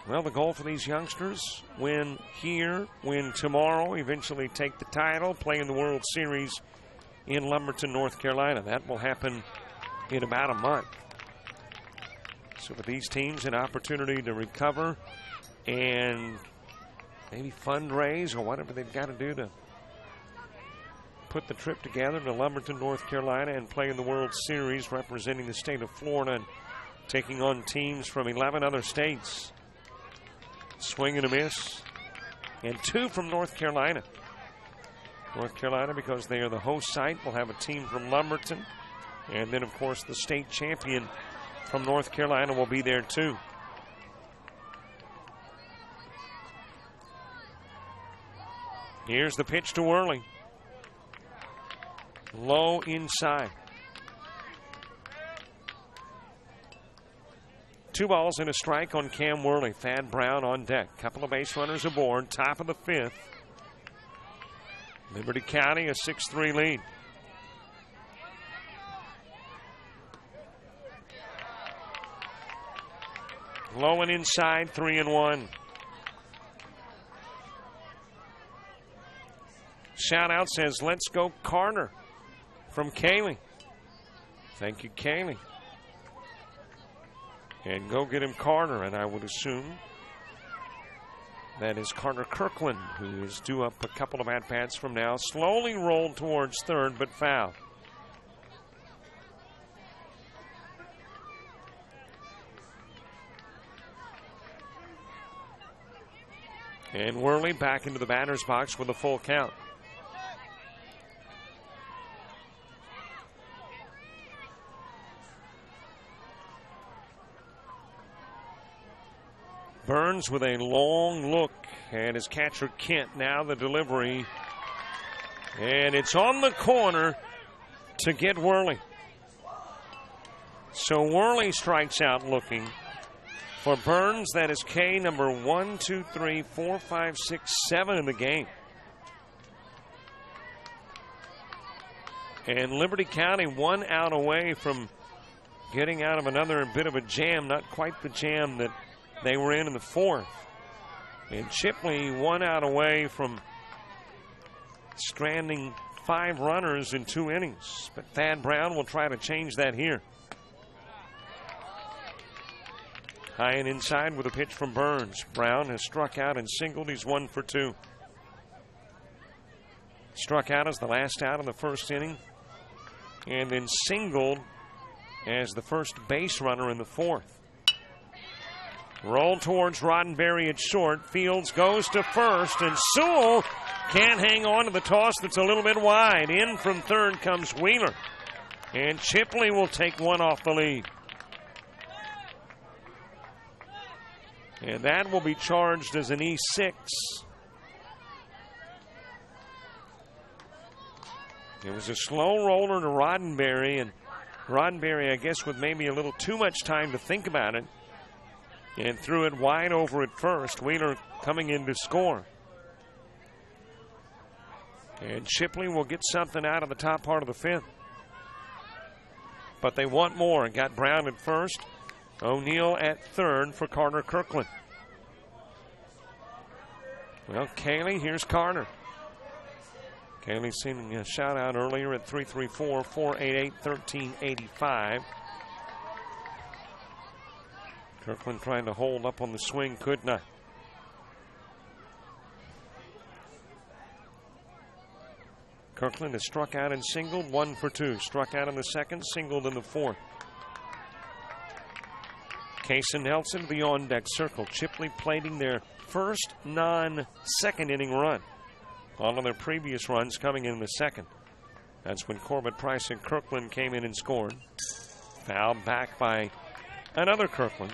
Well, the goal for these youngsters, win here, win tomorrow, eventually take the title, play in the World Series in Lumberton, North Carolina. That will happen in about a month. So for these teams, an opportunity to recover and maybe fundraise or whatever they've got to do to put the trip together to Lumberton, North Carolina and play in the World Series representing the state of Florida and taking on teams from 11 other states. Swing and a miss. And 2 from North Carolina. North Carolina, because they are the host site, will have a team from Lumberton. And then, of course, the state champion from North Carolina will be there too. Here's the pitch to Worley. Low inside. 2 balls and a strike on Cam Worley. Thad Brown on deck. Couple of base runners aboard. Top of the 5th. Liberty County a 6-3 lead. Low and inside, 3-1. Shout out says, let's go Carter from Kaylee. Thank you, Kaylee. And go get him Carter, and I would assume that is Carter Kirkland, who is due up a couple of at-bats from now. Slowly rolled towards third, but foul. And Worley back into the batter's box with a full count. Burns with a long look, and his catcher Kent now the delivery. And it's on the corner to get Worley. So Worley strikes out looking. For Burns, that is K number 1, 2, 3, 4, 5, 6, 7 in the game. And Liberty County 1 out away from getting out of another bit of a jam, not quite the jam that they were in the fourth. And Chipley 1 out away from stranding 5 runners in 2 innings. But Thad Brown will try to change that here. High and inside with a pitch from Burns. Brown has struck out and singled. He's 1 for 2. Struck out as the last out in the first inning, and then singled as the first base runner in the fourth. Roll towards Roddenberry at short. Fields goes to first, and Sewell can't hang on to the toss that's a little bit wide. In from third comes Wheeler, and Chipley will take 1 off the lead. And that will be charged as an E6. It was a slow roller to Roddenberry, and Roddenberry, I guess, with maybe a little too much time to think about it, and threw it wide over at first. Wheeler coming in to score. And Chipley will get something out of the top part of the fifth. But they want more, and got Brown at first. O'Neill at third for Carter Kirkland. Well, Kaylee, here's Carter. Kaylee sending a shout out earlier at 334-488-1385. Kirkland trying to hold up on the swing, could not. Kirkland has struck out and singled, 1 for 2. Struck out in the second, singled in the fourth. Case and Nelson to the on-deck circle. Chipley plating their first non-second inning run. All of their previous runs coming in the second. That's when Corbett Price and Kirkland came in and scored. Fouled back by another Kirkland.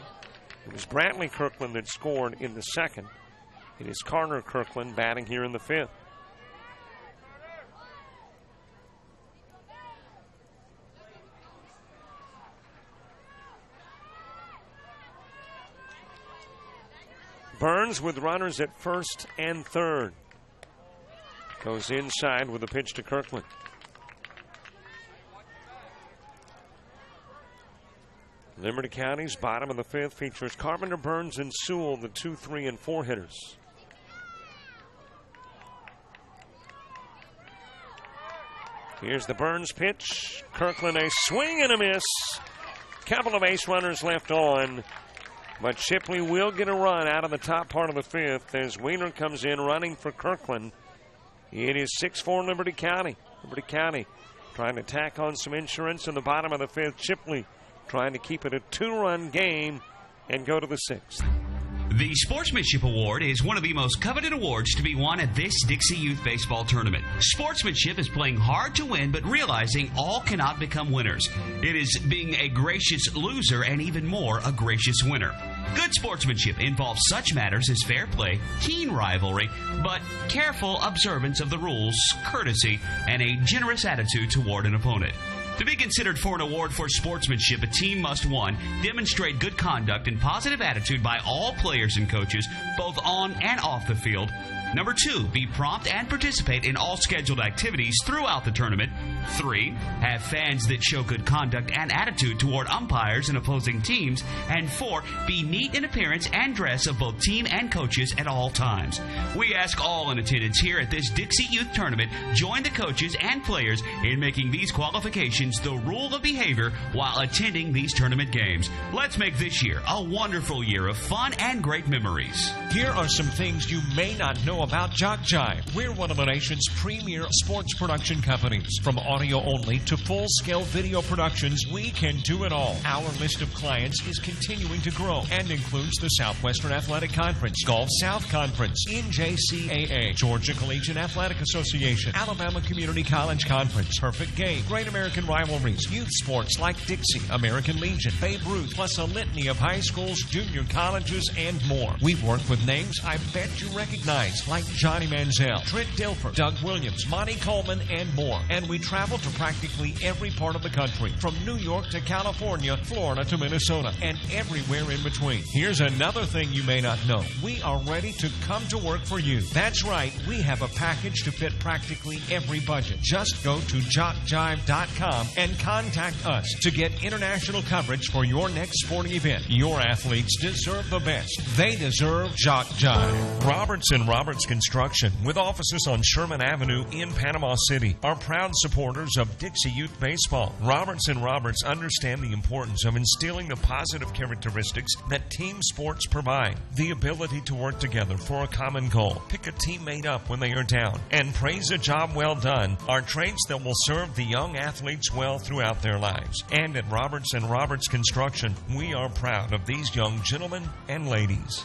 It was Brantley Kirkland that scored in the second. It is Carter Kirkland batting here in the fifth. Burns with runners at first and third. Goes inside with a pitch to Kirkland. Liberty County's bottom of the fifth features Carpenter, Burns, and Sewell, the 2, 3, and 4 hitters. Here's the Burns pitch. Kirkland a swing and a miss. Couple of ace runners left on. But Chipley will get a run out of the top part of the fifth as Wheeler comes in running for Kirkland. It is 6-4 Liberty County. Liberty County trying to tack on some insurance in the bottom of the fifth. Chipley trying to keep it a 2-run game and go to the sixth. The Sportsmanship Award is one of the most coveted awards to be won at this Dixie Youth Baseball Tournament. Sportsmanship is playing hard to win, but realizing all cannot become winners. It is being a gracious loser and even more a gracious winner. Good sportsmanship involves such matters as fair play, keen rivalry, but careful observance of the rules, courtesy, and a generous attitude toward an opponent. To be considered for an award for sportsmanship, a team must, 1, demonstrate good conduct and positive attitude by all players and coaches, both on and off the field. Number 2, be prompt and participate in all scheduled activities throughout the tournament. 3, have fans that show good conduct and attitude toward umpires and opposing teams. And 4, be neat in appearance and dress of both team and coaches at all times. We ask all in attendance here at this Dixie Youth Tournament join the coaches and players in making these qualifications the rule of behavior while attending these tournament games. Let's make this year a wonderful year of fun and great memories. Here are some things you may not know about Jock Jive. We're one of the nation's premier sports production companies. From audio only to full-scale video productions, we can do it all. Our list of clients is continuing to grow and includes the Southwestern Athletic Conference, Gulf South Conference, NJCAA, Georgia Collegiate Athletic Association, Alabama Community College Conference, Perfect Game, Great American Rivalries, youth sports like Dixie, American Legion, Babe Ruth, plus a litany of high schools, junior colleges, and more. We've worked with names I bet you recognize, like Johnny Manziel, Trent Dilfer, Doug Williams, Monty Coleman, and more. And we travel to practically every part of the country, from New York to California, Florida to Minnesota, and everywhere in between. Here's another thing you may not know. We are ready to come to work for you. That's right, we have a package to fit practically every budget. Just go to jockjive.com and contact us to get international coverage for your next sporting event. Your athletes deserve the best. They deserve Jock Jive. Roberts & Roberts Construction, with offices on Sherman Avenue in Panama City, are proud supporters of Dixie Youth Baseball. Roberts & Roberts understand the importance of instilling the positive characteristics that team sports provide. The ability to work together for a common goal, pick a teammate up when they are down, and praise a job well done are traits that will serve the young athletes well throughout their lives. And at Roberts & Roberts Construction, we are proud of these young gentlemen and ladies.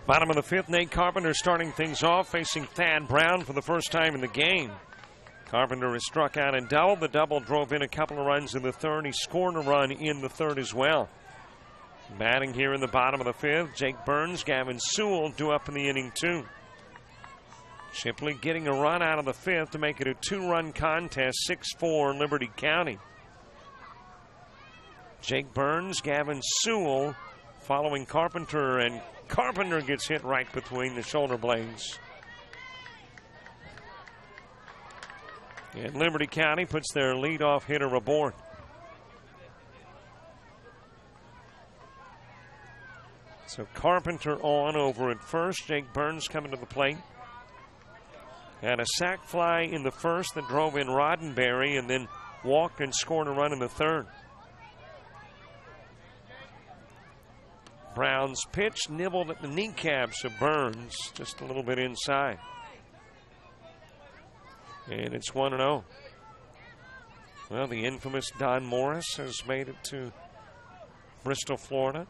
Bottom of the fifth, Nate Carpenter starting things off, facing Thad Brown for the first time in the game. Carpenter is struck out and doubled. The double drove in a couple of runs in the third. He scored a run in the third as well. Batting here in the bottom of the fifth, Jake Burns, Gavin Sewell due up in the inning too. Chipley getting a run out of the fifth to make it a two-run contest, 6-4 Liberty County. Jake Burns, Gavin Sewell following Carpenter, and Carpenter gets hit right between the shoulder blades. And Liberty County puts their leadoff hitter aboard. So Carpenter on over at first. Jake Burns coming to the plate. Had a sac fly in the first that drove in Roddenberry, and then walked and scored a run in the third. Brown's pitch nibbled at the kneecaps of Burns, just a little bit inside. And it's 1-0. Well, the infamous Don Morris has made it to Bristol, Florida.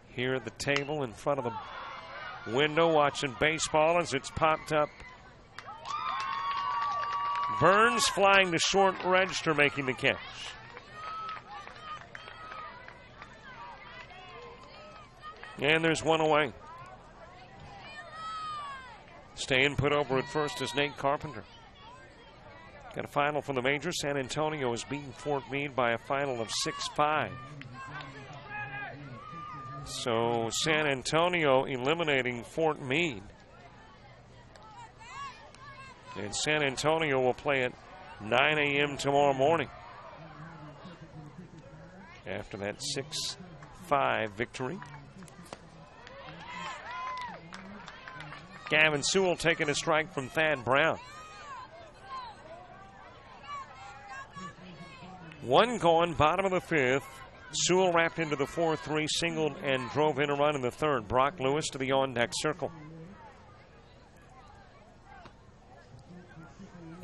Here at the table in front of the window watching baseball as it's popped up. Burns flying to short register, making the catch. And there's one away. Staying put over at first is Nate Carpenter. Got a final from the major. San Antonio is beating Fort Meade by a final of 6-5. So San Antonio eliminating Fort Meade. And San Antonio will play at 9 a.m. tomorrow morning after that 6-5 victory. Gavin Sewell taking a strike from Thad Brown. One gone, bottom of the fifth. Sewell wrapped into the 4-3, singled and drove in a run in the third. Brock Lewis to the on-deck circle.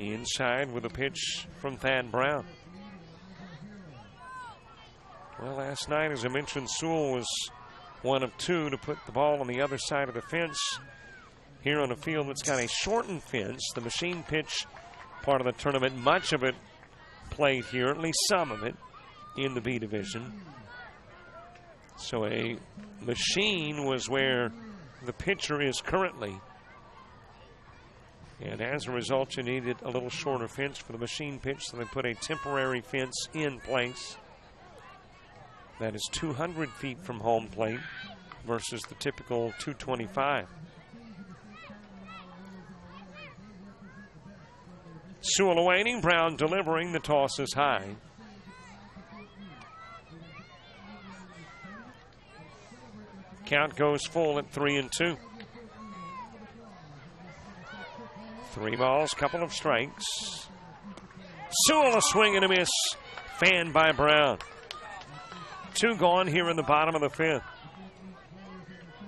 Inside with a pitch from Thad Brown. Well, last night, as I mentioned, Sewell was one of two to put the ball on the other side of the fence here on a field that's got a shortened fence. The machine pitch part of the tournament, much of it played here, at least some of it, in the B division. So a machine was where the pitcher is currently. And as a result, you needed a little shorter fence for the machine pitch, so they put a temporary fence in place. That is 200 feet from home plate versus the typical 225. Sewell awaiting, Brown delivering. The toss is high. Count goes full at 3-2. 3 balls, couple of strikes. Sewell a swing and a miss. Fanned by Brown. 2 gone here in the bottom of the 5th.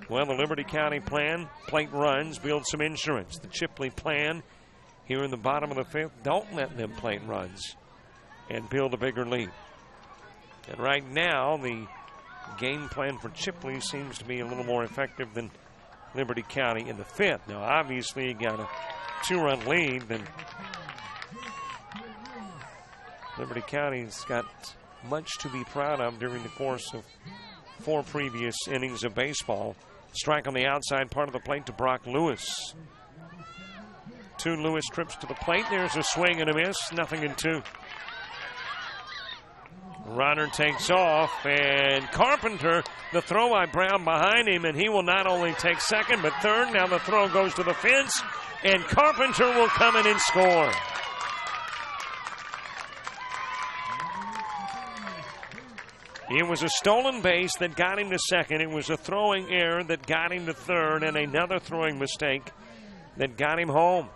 Well, the Liberty County plan, plate runs, build some insurance. The Chipley plan here in the bottom of the 5th, don't let them plate runs and build a bigger lead. And right now, the game plan for Chipley seems to be a little more effective than Liberty County in the 5th. Now, obviously, you got a 2-run lead, then Liberty County's got much to be proud of during the course of 4 previous innings of baseball. Strike on the outside part of the plate to Brock Lewis. 2 Lewis trips to the plate. There's a swing and a miss. 0-2. Runner takes off, and Carpenter, the throw by Brown behind him, and he will not only take second but third. Now the throw goes to the fence, and Carpenter will come in and score. It was a stolen base that got him to second. It was a throwing error that got him to third, and another throwing mistake that got him home.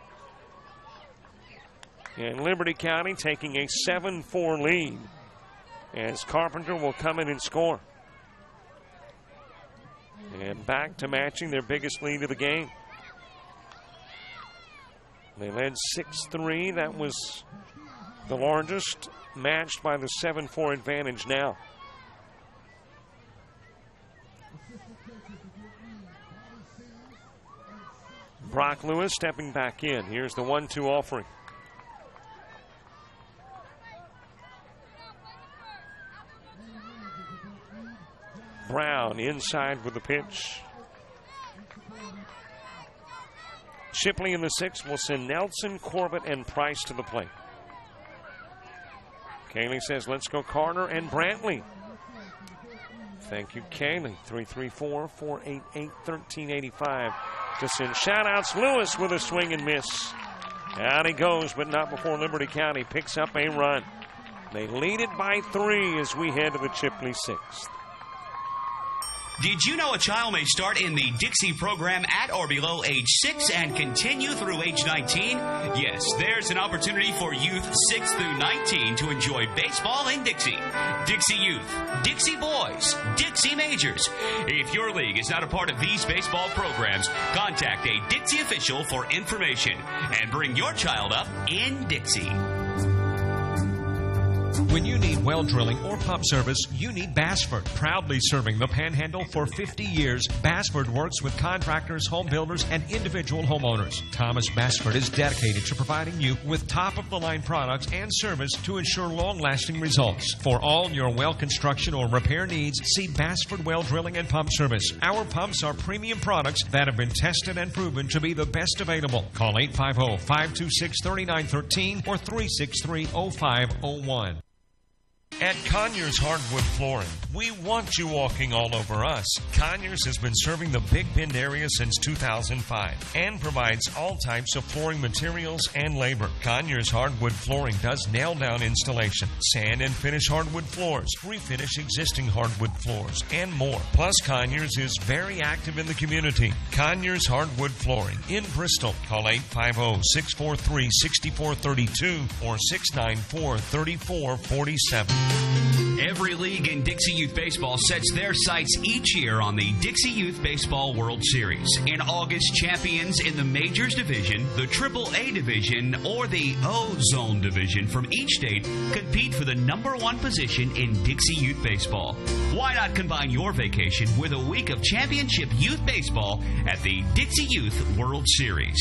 And Liberty County taking a 7-4 lead as Carpenter will come in and score. And back to matching their biggest lead of the game. They led 6-3. That was the largest, matched by the 7-4 advantage now. Brock Lewis stepping back in. Here's the 1-2 offering. Brown inside with the pitch. Chipley in the 6th will send Nelson, Corbett, and Price to the plate. Kaylee says, let's go Carter and Brantley. Thank you, Kaylee. 334-488-1385. To send shout-outs. Lewis with a swing and miss. Out he goes, but not before Liberty County picks up a run. They lead it by 3 as we head to the Chipley 6th. Did you know a child may start in the Dixie program at or below age 6 and continue through age 19? Yes, there's an opportunity for youth 6 through 19 to enjoy baseball in Dixie. Dixie Youth, Dixie Boys, Dixie Majors. If your league is not a part of these baseball programs, contact a Dixie official for information and bring your child up in Dixie. When you need well drilling or pump service, you need Bassford. Proudly serving the Panhandle for 50 years, Bassford works with contractors, home builders, and individual homeowners. Thomas Bassford is dedicated to providing you with top-of-the-line products and service to ensure long-lasting results. For all your well construction or repair needs, see Bassford Well Drilling and Pump Service. Our pumps are premium products that have been tested and proven to be the best available. Call 850-526-3913 or 363-0501. At Conyers Hardwood Flooring, we want you walking all over us. Conyers has been serving the Big Bend area since 2005 and provides all types of flooring materials and labor. Conyers Hardwood Flooring does nail-down installation, sand and finish hardwood floors, refinish existing hardwood floors, and more. Plus, Conyers is very active in the community. Conyers Hardwood Flooring in Bristol. Call 850-643-6432 or 694-3447. Every league in Dixie Youth Baseball sets their sights each year on the Dixie Youth Baseball World Series. In August, champions in the Majors Division, the AAA Division, or the O-Zone Division from each state compete for the #1 position in Dixie Youth Baseball. Why not combine your vacation with a week of championship youth baseball at the Dixie Youth World Series?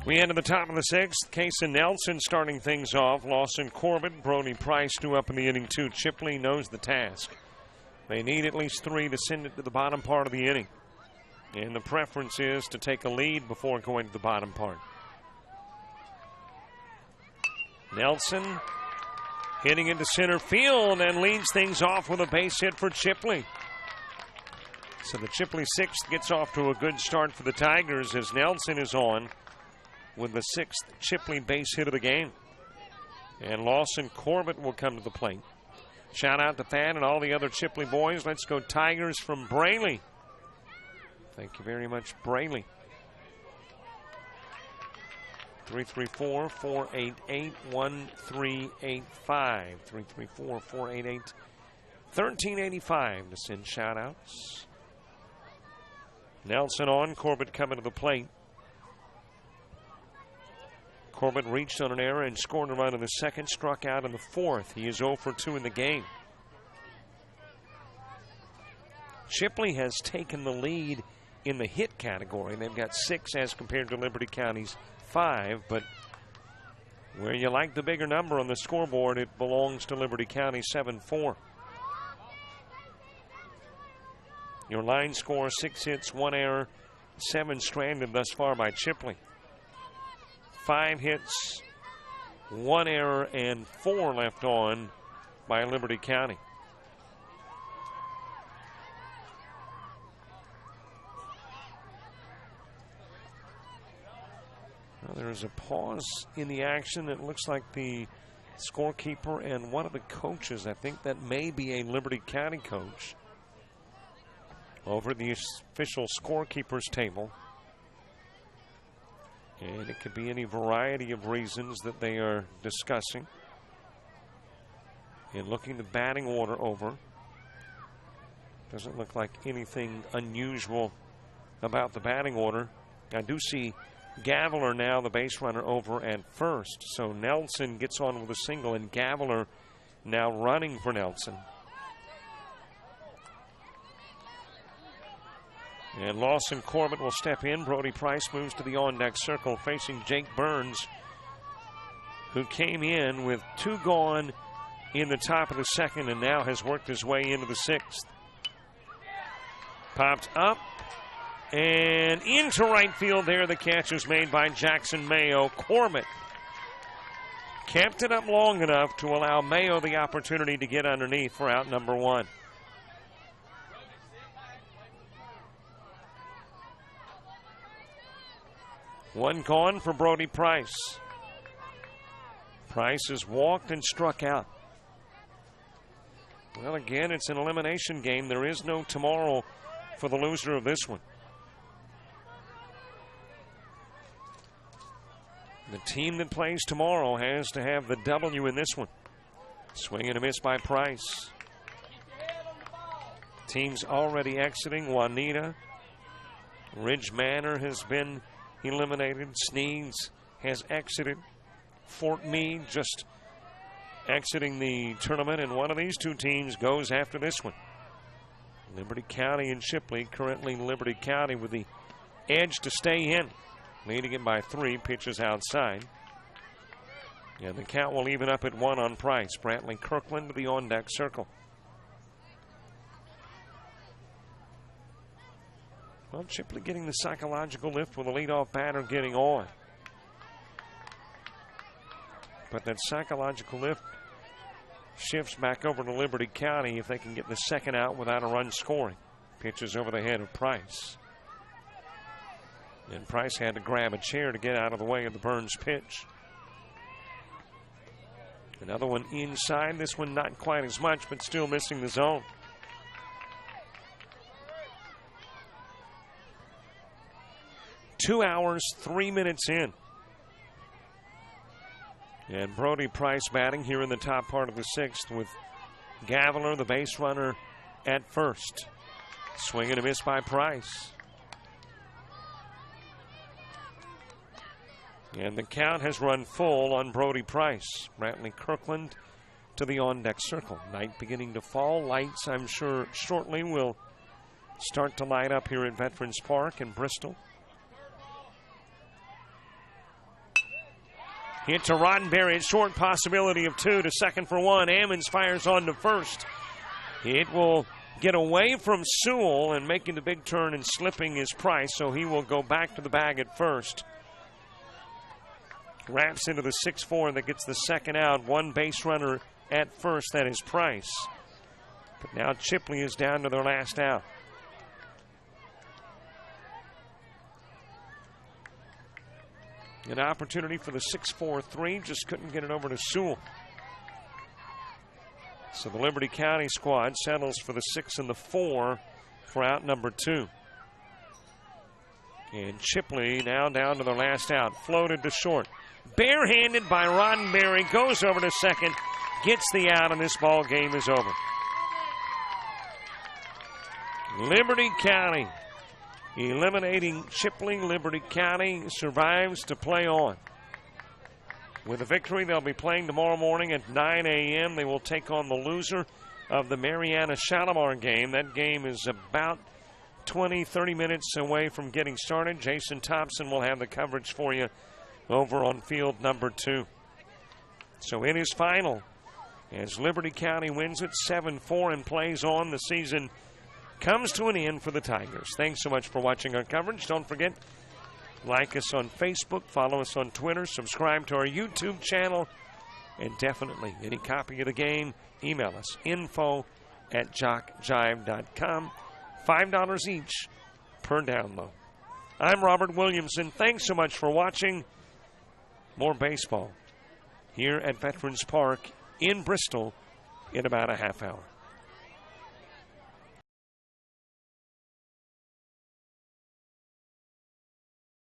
We head to the top of the 6th. Case and Nelson starting things off. Lawson, Corbett, Brody, Price, 2 up in the inning, 2. Chipley knows the task. They need at least 3 to send it to the bottom part of the inning. And the preference is to take a lead before going to the bottom part. Nelson hitting into center field and leads things off with a base hit for Chipley. So the Chipley 6th gets off to a good start for the Tigers as Nelson is on. with the 6th Chipley base hit of the game. And Lawson Corbett will come to the plate. Shout out to Thad and all the other Chipley boys. Let's go Tigers from Braley. Thank you very much, Braley. 334-488-1385. 334-488-1385 to send shout-outs. Nelson on, Corbett coming to the plate. Corbett reached on an error and scored a run in the 2nd, struck out in the 4th. He is 0 for 2 in the game. Chipley has taken the lead in the hit category. They've got 6 as compared to Liberty County's 5, but where you like the bigger number on the scoreboard, it belongs to Liberty County, 7-4. Your line score, 6 hits, 1 error, 7 stranded thus far by Chipley. 5 hits, 1 error, and 4 left on by Liberty County. Well, there's a pause in the action. It looks like the scorekeeper and one of the coaches, I think that may be a Liberty County coach, over the official scorekeeper's table. And it could be any variety of reasons that they are discussing. And looking the batting order over, doesn't look like anything unusual about the batting order. I do see Gavler now, the base runner, over at first. So Nelson gets on with a single, and Gavler now running for Nelson. And Lawson Corbett will step in. Brody Price moves to the on-deck circle, facing Jake Burns, who came in with 2 gone in the top of the 2nd and now has worked his way into the 6th. Popped up and into right field there. The catch is made by Jackson Mayo. Corbett kept it up long enough to allow Mayo the opportunity to get underneath for out number 1. One gone for Brody Price. Price has walked and struck out. Well, again, it's an elimination game. There is no tomorrow for the loser of this one. The team that plays tomorrow has to have the W in this one. Swing and a miss by Price. Teams already exiting. Juanita. Ridge Manor has been eliminated. Sneeds has exited. Fort Meade just exiting the tournament, and one of these 2 teams goes after this one. Liberty County and Chipley. Currently Liberty County with the edge to stay in, leading it by 3. Pitches outside, and the count will even up at 1 on Price. Brantley Kirkland to the on-deck circle. Well, Chipley getting the psychological lift with the leadoff batter getting on. But that psychological lift shifts back over to Liberty County if they can get the 2nd out without a run scoring. Pitches over the head of Price. And Price had to grab a chair to get out of the way of the Burns pitch. Another one inside. This one not quite as much, but still missing the zone. Two hours, 3 minutes in. And Brody Price batting here in the top part of the 6th with Gavler, the base runner, at first. Swing and a miss by Price. And the count has run full on Brody Price. Brantley Kirkland to the on-deck circle. Night beginning to fall. Lights, I'm sure, shortly will start to light up here at Veterans Park in Bristol. Hit to Roddenberry. It's short, possibility of 2 to second for 1. Ammons fires on to first. It will get away from Sewell, and making the big turn and slipping is Price, so he will go back to the bag at first. Wraps into the 6-4 that gets the 2nd out. 1 base runner at first, that is Price. But now Chipley is down to their last out. An opportunity for the 6-4-3, just couldn't get it over to Sewell. So the Liberty County squad settles for the 6 and the 4 for out number 2. And Chipley now down to the last out. Floated to short. Barehanded by Roddenberry. Goes over to second. Gets the out, and this ball game is over. Liberty County eliminating Chipley. Liberty County survives to play on. With a victory, they'll be playing tomorrow morning at 9 a.m. They will take on the loser of the Mariana-Shalimar game. That game is about 20-30 minutes away from getting started. Jason Thompson will have the coverage for you over on field number 2. So it is final as Liberty County wins it 7-4 and plays on. The season comes to an end for the Tigers. Thanks so much for watching our coverage. Don't forget, like us on Facebook, follow us on Twitter, subscribe to our YouTube channel, and definitely any copy of the game, email us, info@jockjive.com. $5 each per download. I'm Robert Williamson. Thanks so much for watching. More baseball here at Veterans Park in Bristol in about a half hour.